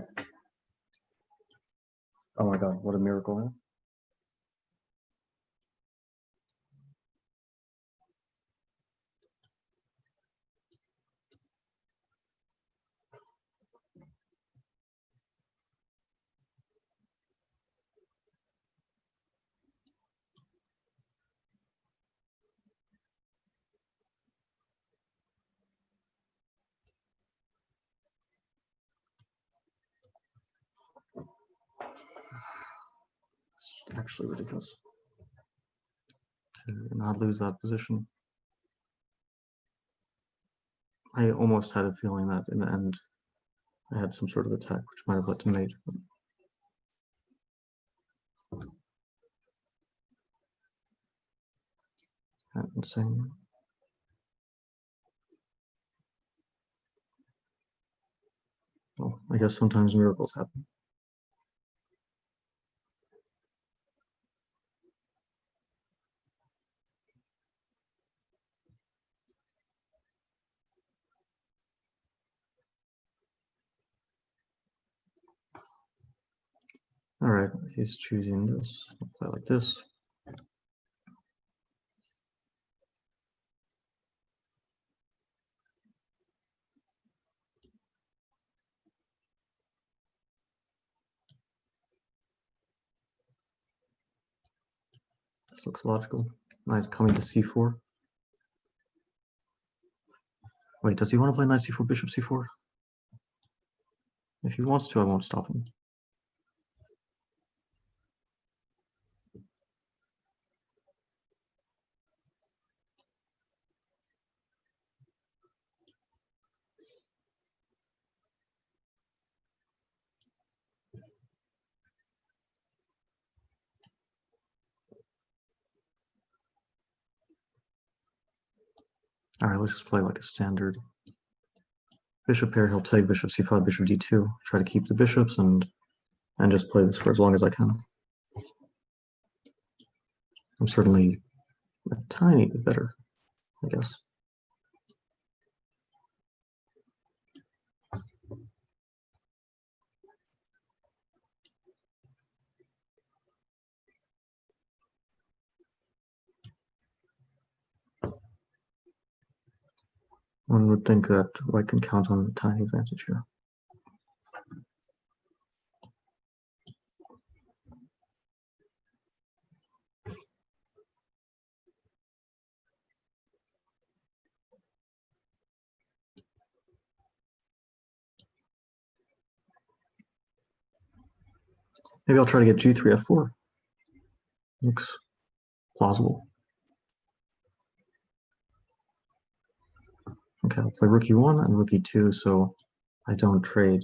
Oh my god, what a miracle, man. It's actually ridiculous to not lose that position. I almost had a feeling that in the end I had some sort of attack which might have led to mate. That's insane. Well, I guess sometimes miracles happen. All right, he's choosing this. I'll play like this. This looks logical. Knight coming to c4. Wait, does he want to play knight c4, bishop c4? If he wants to, I won't stop him. All right, let's just play like a standard bishop pair. He'll take bishop c5, bishop d2, try to keep the bishops and just play this for as long as I can. I'm certainly a tiny bit better, I guess. One would think that white can count on a tiny advantage here. Maybe I'll try to get g3, f4. Looks plausible. Okay, I'll play rook e1 and rook e2 so I don't trade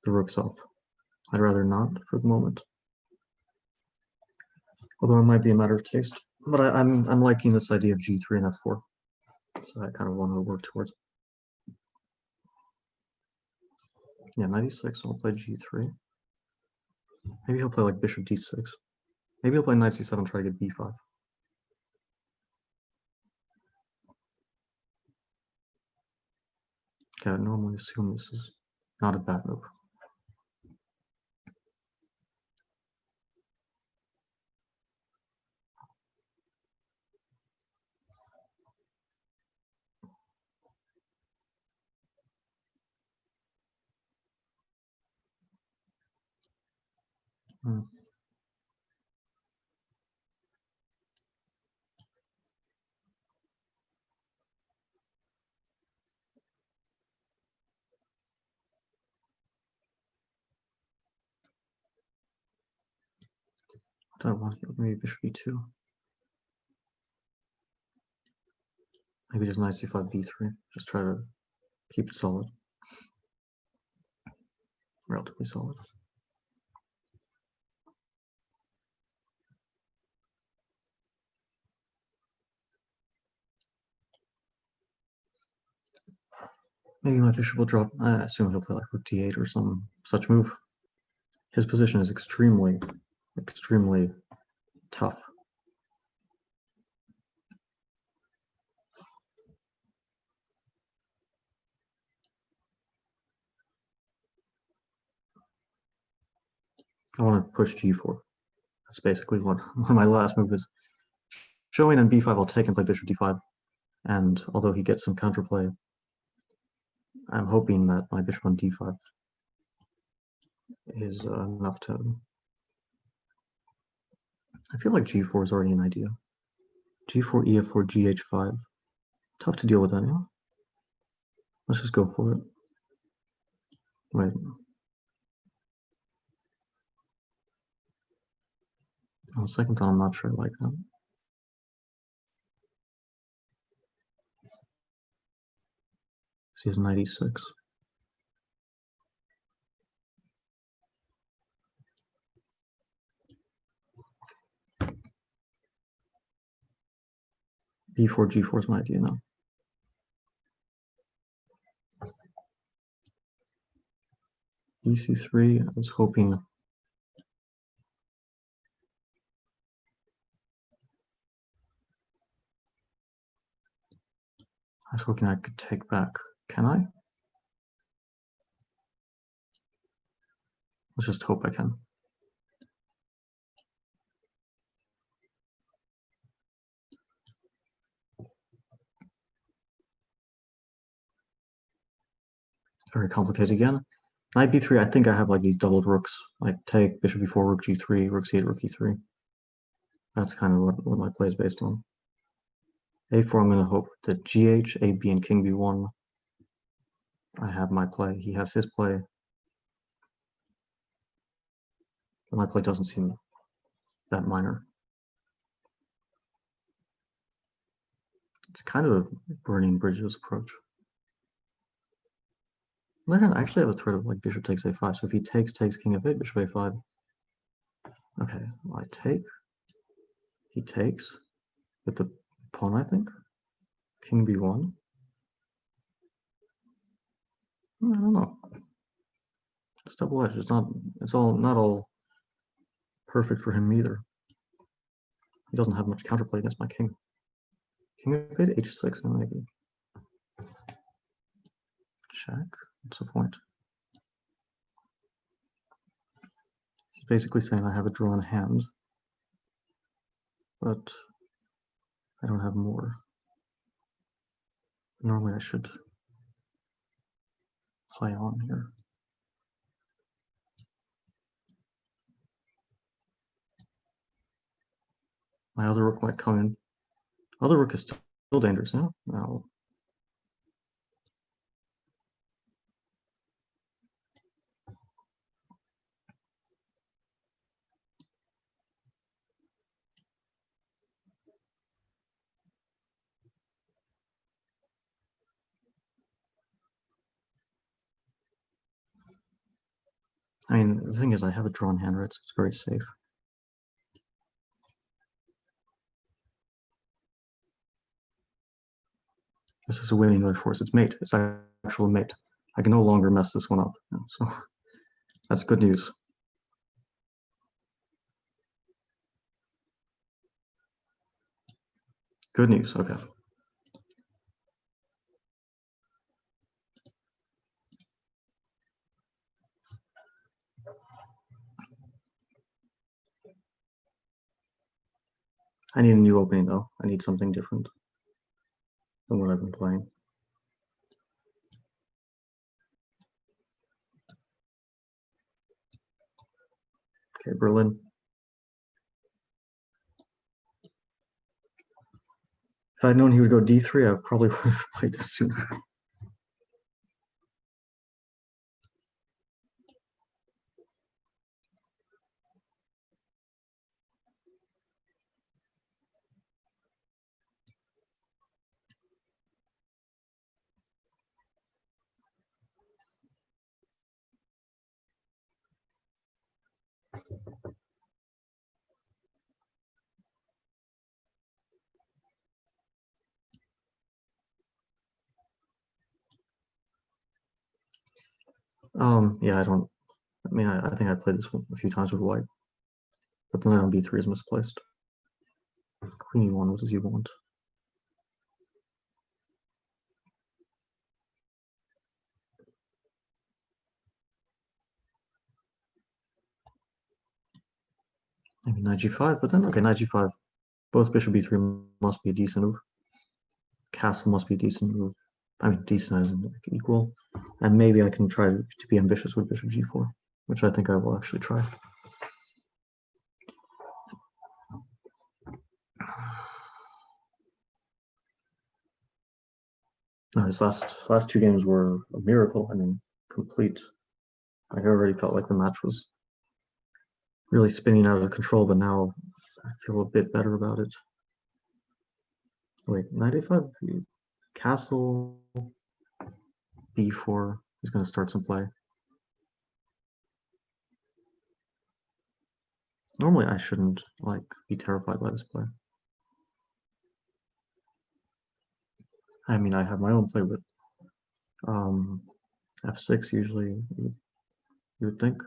the rooks off. I'd rather not for the moment. Although it might be a matter of taste. But I'm liking this idea of g3 and f4. So I kind of want to work towards it. Yeah, knight e6, I'll play g3. Maybe he'll play like bishop d6. Maybe he'll play knight c7 and try to get b5. Okay, I normally assume this is not a bad move. do I want here? Maybe bishop e2. Maybe just knight c5, b3. Just try to keep it solid. Relatively solid. Maybe my bishop will drop. I assume he'll play like rook d8 or some such move. His position is extremely tough. I want to push g4. That's basically what my last move is. Showing on b5, I'll take and play bishop d5. And although he gets some counterplay, I'm hoping that my bishop on d5 is enough to... I feel like g4 is already an idea. g4, ef4, gh5. Tough to deal with that, yeah? Let's just go for it. Wait. On second thought, I'm not sure I like that. He has knight e6. b4, g4 is my idea now. bc3, I was hoping... I could take back. Can I? Let's just hope I can. Very complicated again. Knight b3, I think I have like these doubled rooks. Like take, bishop b4, rook g3, rook c8, rook e3. That's kind of what my play is based on. a4, I'm going to hope that gh, ab, and king b1. I have my play. He has his play. But my play doesn't seem that minor. It's kind of a burning bridges approach. I actually have a threat of like bishop takes a5. So if he takes king f8, bishop a5. Okay, I take. He takes with the pawn, I think. King b1. I don't know. It's double-edged. It's not all perfect for him either. He doesn't have much counterplay against my king. King f8, h6, maybe. Check. What's the point? He's basically saying I have a drawn hand, but I don't have more. Normally I should play on here. My other rook might come in. Other rook is still dangerous, yeah? No. I mean, the thing is, I have a drawn hand, right? So it's very safe. This is a winning by force. It's mate. It's actual mate. I can no longer mess this one up. So that's good news. Good news. Okay. I need a new opening though. I need something different than what I've been playing. Okay, Berlin. If I'd known he would go d3, I probably would have played this sooner. Yeah, I mean, I think I played this one a few times with white, but the knight on b3 is misplaced. Queen e1, what does he want? Maybe knight g5, but then, okay, knight g5. Both bishop b3 must be a decent move. Castle must be a decent move. I mean, decent as in like equal. And maybe I can try to be ambitious with bishop g4, which I think I will actually try. No, his last two games were a miracle. I mean, complete. I already felt like the match was really spinning out of control, but now I feel a bit better about it. Wait, knight a5, castle, b4. He's going to start some play. Normally, I shouldn't like be terrified by this play. I mean, I have my own play with f6 usually. You would think.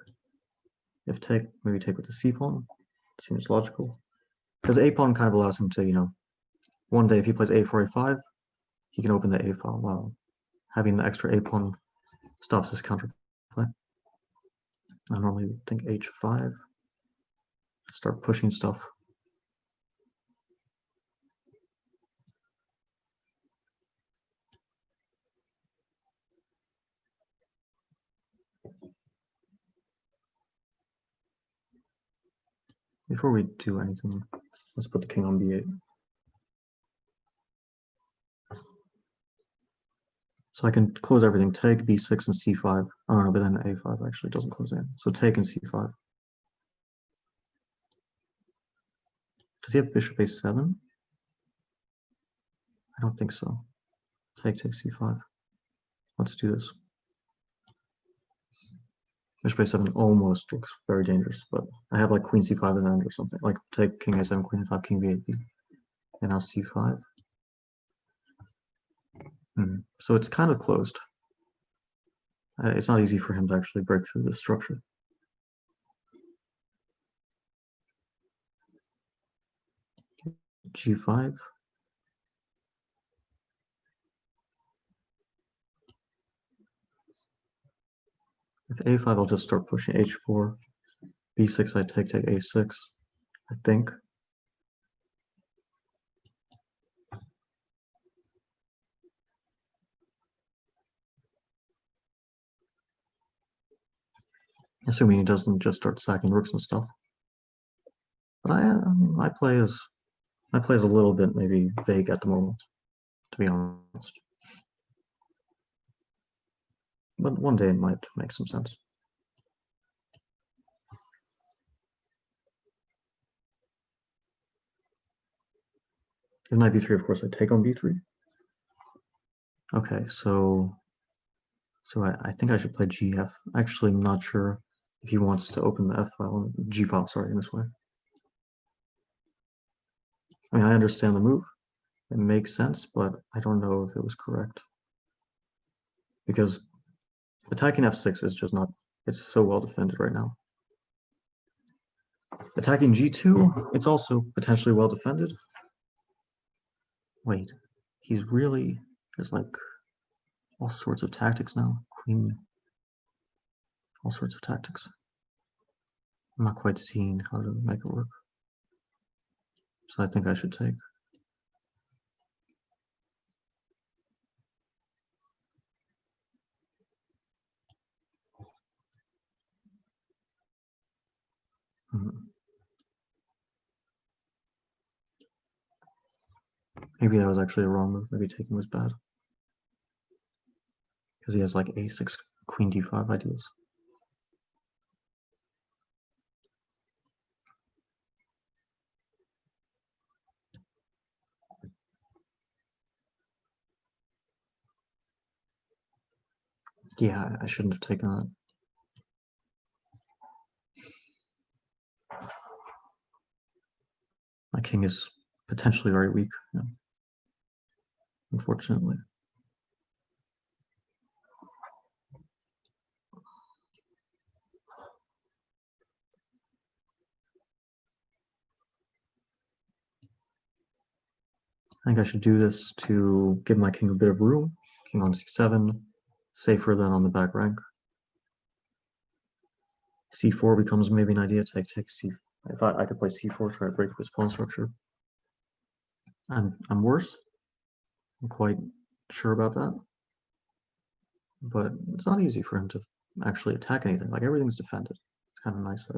If take, maybe take with the c pawn. Seems logical. Because a pawn kind of allows him to, you know, one day if he plays a4, a5, he can open the a file while having the extra a pawn stops his counter play. I normally think h5. Start pushing stuff. Before we do anything, let's put the king on b8. So I can close everything, take b6 and c5. I don't know, but then a5 actually doesn't close in. So take and c5. Does he have bishop a7? I don't think so. Take c5. Let's do this. Bishop a7 almost looks very dangerous, but I have like queen c5 in the end or something. Like take king a7, queen a5, king b8, and now c5. So it's kind of closed. It's not easy for him to actually break through this structure. g5. If a5, I'll just start pushing h4. b6, I take a6, I think. Assuming he doesn't just start sacking rooks and stuff. But my play is a little bit maybe vague at the moment, to be honest. But one day it might make some sense. If knight b3, of course, I take on b3. Okay, so I think I should play gf. Actually, I'm not sure if he wants to open the f file, g file, sorry, in this way. I mean, I understand the move. It makes sense, but I don't know if it was correct. Because attacking f6 is just not, it's so well defended right now. Attacking g2, it's also potentially well defended. Wait, he's really, there's like all sorts of tactics now. Queen, all sorts of tactics. I'm not quite seeing how to make it work. So I think I should take. Maybe that was actually a wrong move. Maybe taking was bad. Because he has like a6, queen d5 ideas. Yeah, I shouldn't have taken that. My king is potentially very weak, you know, unfortunately. I think I should do this to give my king a bit of room. King on c7, safer than on the back rank. c4 becomes maybe an idea. Take c. If I could play c4, try to break up his pawn structure. I'm worse. I'm quite sure about that. But it's not easy for him to actually attack anything. Like, everything's defended. It's kind of nice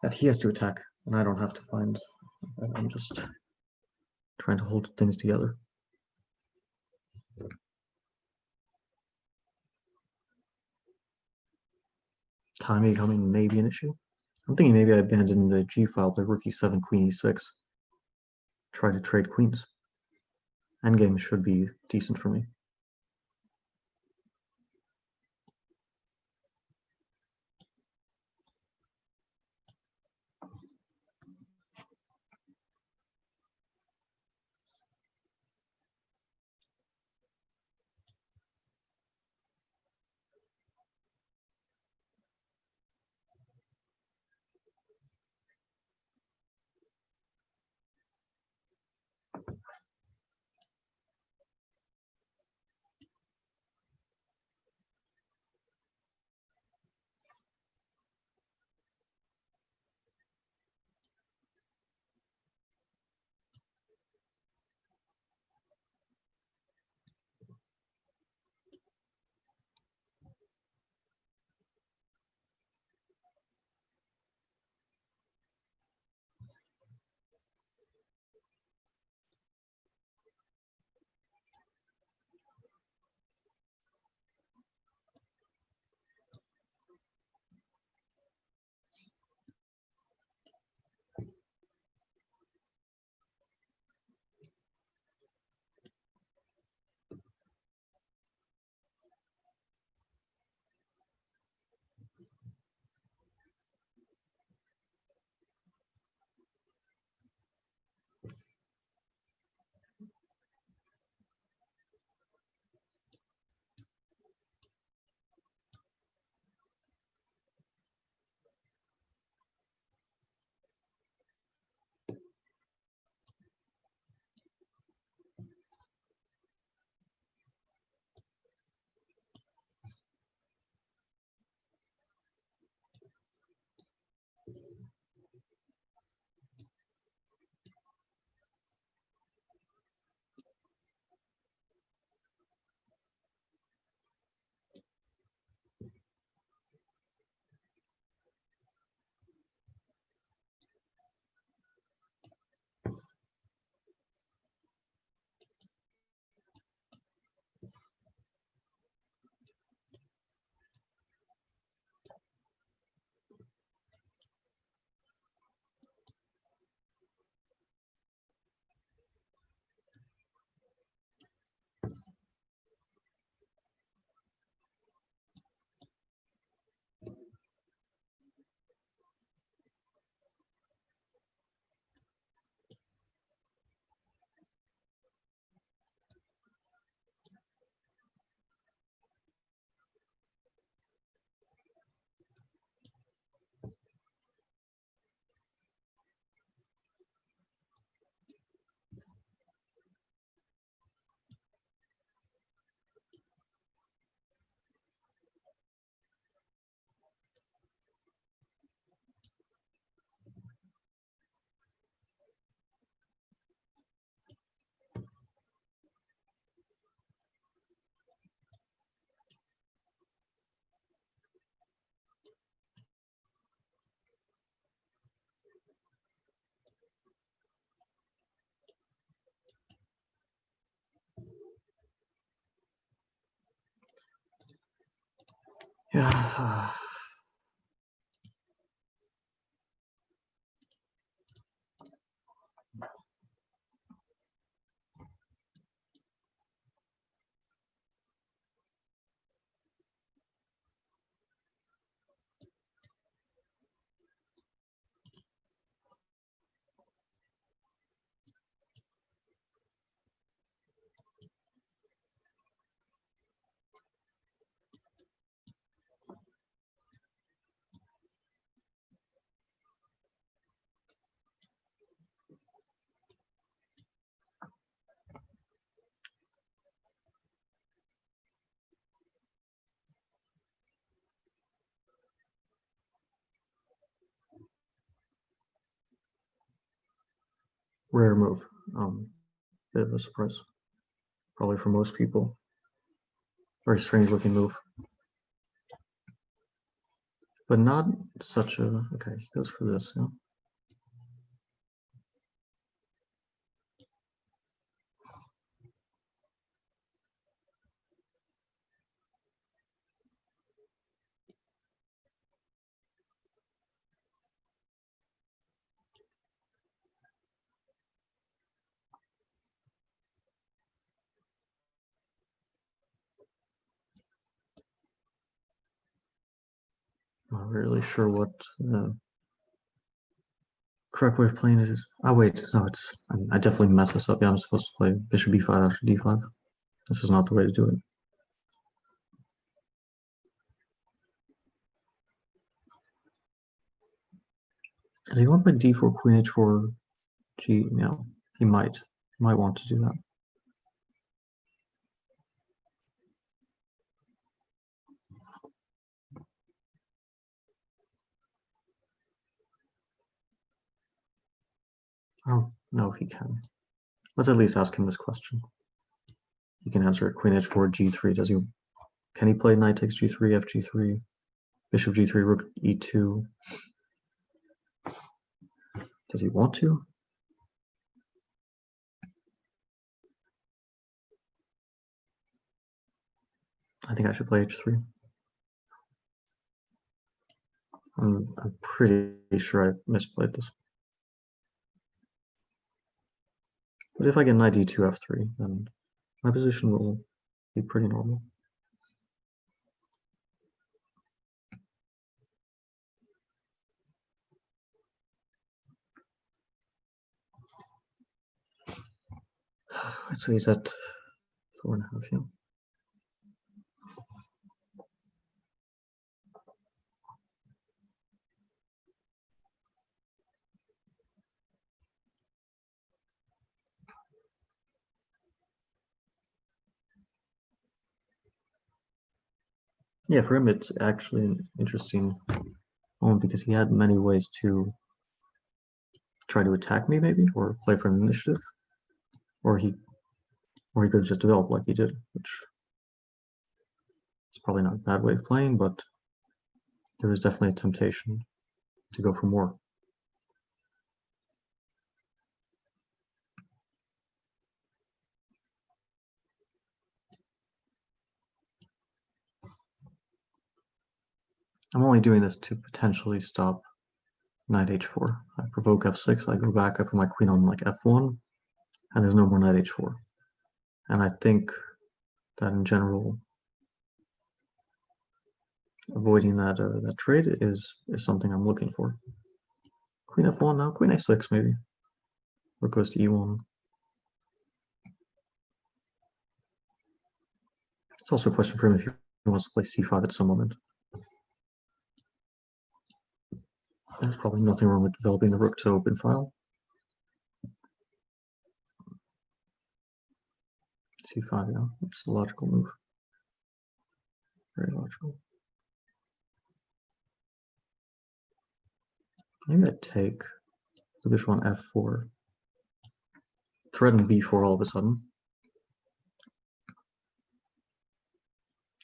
that he has to attack and I don't have to find. I'm just trying to hold things together. Time becoming maybe an issue. I'm thinking maybe I abandon the G file, play rook e7, queen e6. Try to trade queens. Endgame should be decent for me. Yeah. rare move. Bit of a surprise, probably for most people. Very strange looking move, but not such a. Okay, he goes for this. Yeah. Not really sure what the correct way of playing it is. Oh wait, no, it's I definitely messed this up. Yeah, I'm supposed to play bishop b5 after d5. This is not the way to do it. Does he want to play d4, queen h4, g? No, he might. He might want to do that. I don't know if he can. Let's at least ask him this question. He can answer it. Queen h4, g3. Does he? Can he play knight takes g3, f g3, bishop g3, rook e2? Does he want to? I think I should play h3. I'm pretty sure I misplayed this. But if I get knight d2, f3, then my position will be pretty normal. So he's at 4.5, yeah. Yeah, for him it's actually an interesting moment because he had many ways to try to attack me maybe, or play for an initiative, or he could have just developed like he did, which is probably not a bad way of playing, but there was definitely a temptation to go for more. I'm only doing this to potentially stop knight h4. I provoke f6, I go back, I put my queen on like f1, and there's no more knight h4. And I think that in general, avoiding that that trade is something I'm looking for. Queen f1 now, queen a6 maybe. Rook goes to e1. It's also a question for him if he wants to play c5 at some moment. There's probably nothing wrong with developing the rook to open file. c5, yeah, it's a logical move. Very logical. Maybe I take the bishop on f4. Threaten b4 all of a sudden.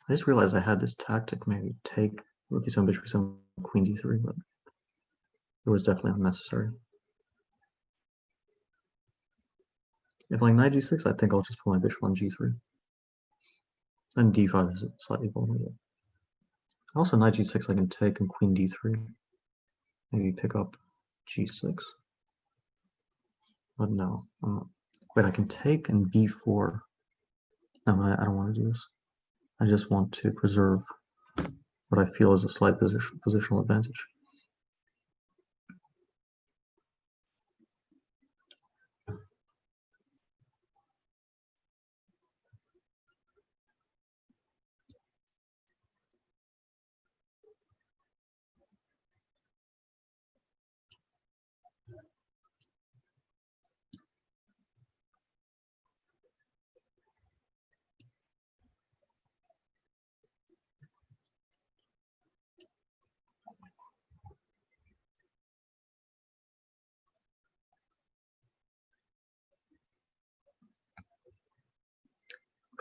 I just realized I had this tactic, maybe take rook e7, bishop e7, queen d3, but it was definitely unnecessary. If like knight g6, I think I'll just put my bishop on g3. And d5 is slightly vulnerable. Also knight g6 I can take and queen d3. Maybe pick up g6. But no, I'm not. Wait, I can take and b4. No, I don't want to do this. I just want to preserve what I feel is a slight positional advantage.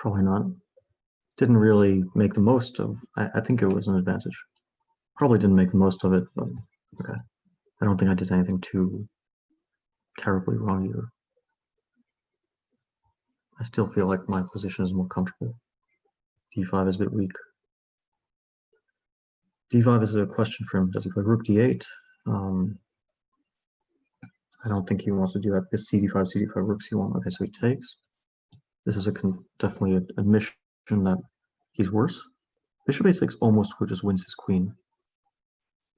Probably not. Didn't really make the most of. I think it was an advantage. Probably didn't make the most of it, but okay. I don't think I did anything too terribly wrong either. I still feel like my position is more comfortable. D5 is a bit weak. D5 is a question for him. Does he play rook D8? I don't think he wants to do that. This CD5, rook C1. Okay, so he takes. This is definitely an admission that he's worse. Bishop A6 almost just wins his queen.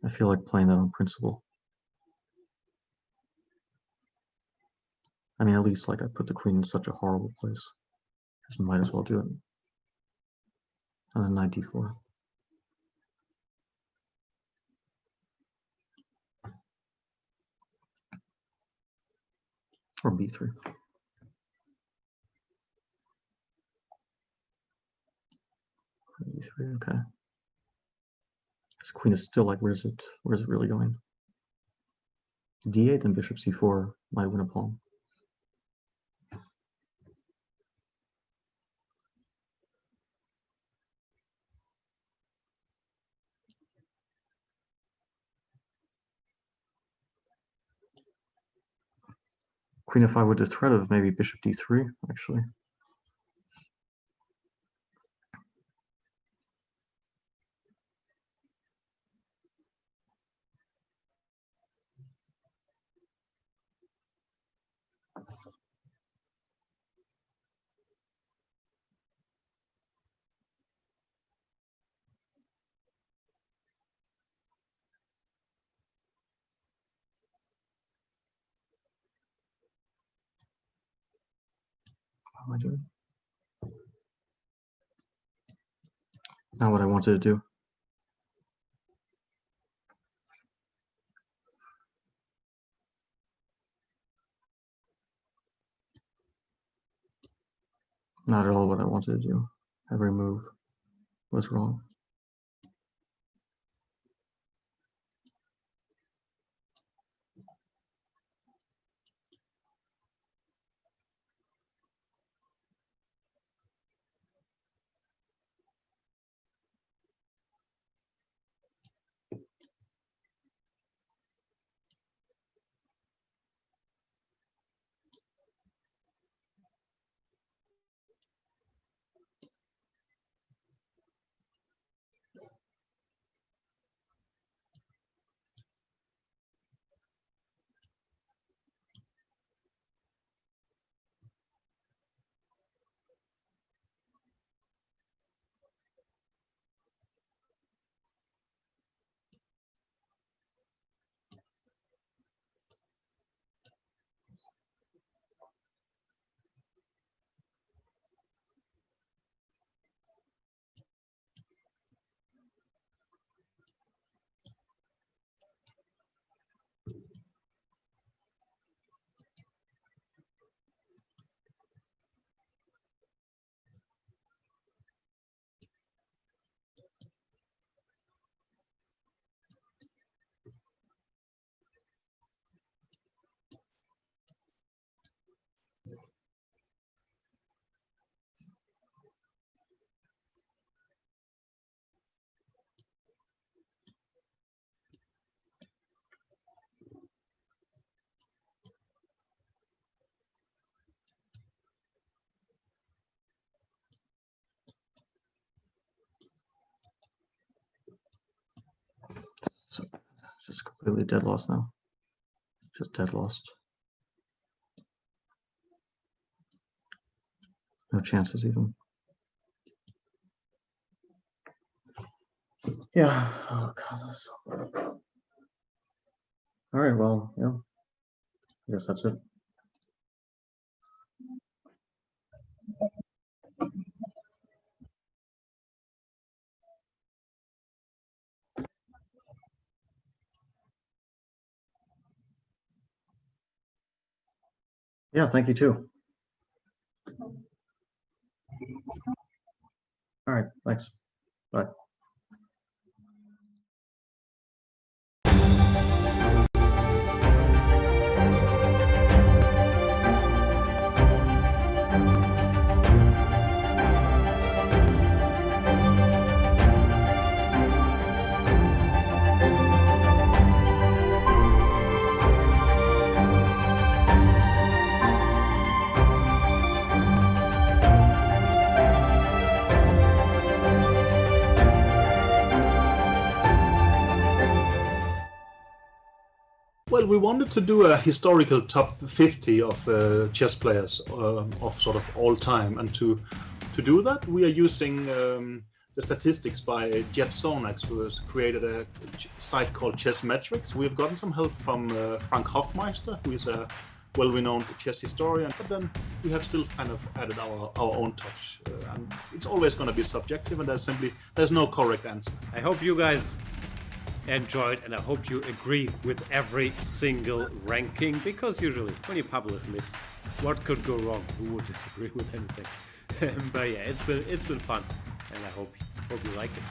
I feel like playing that on principle. I mean, at least like I put the queen in such a horrible place. Just might as well do it. And then knight d4. Or b3. B3, okay. This queen is still like, where's it really going? D8 and bishop c4 might win a pawn. Queen f5 with the threat of maybe bishop d3, actually. What am I doing? Not what I wanted to do. Not at all what I wanted to do. Every move was wrong. So just completely dead lost now. Just dead lost. No chances even. Yeah. Oh god, that's so bad. All right. Well, yeah. I guess that's it. Yeah. Thank you too. All right. Thanks. Bye. Well, we wanted to do a historical top 50 of chess players of sort of all time, and to do that, we are using the statistics by Jeff Sonax, who has created a site called Chess Metrics. We've gotten some help from Frank Hoffmeister, who is a well-renowned chess historian, but then we have still kind of added our own touch. And it's always going to be subjective, and there's no correct answer. I hope you guys enjoyed, and I hope you agree with every single ranking, because usually when you publish lists, what could go wrong? Who would disagree with anything? But yeah, it's been fun, and I hope you like it.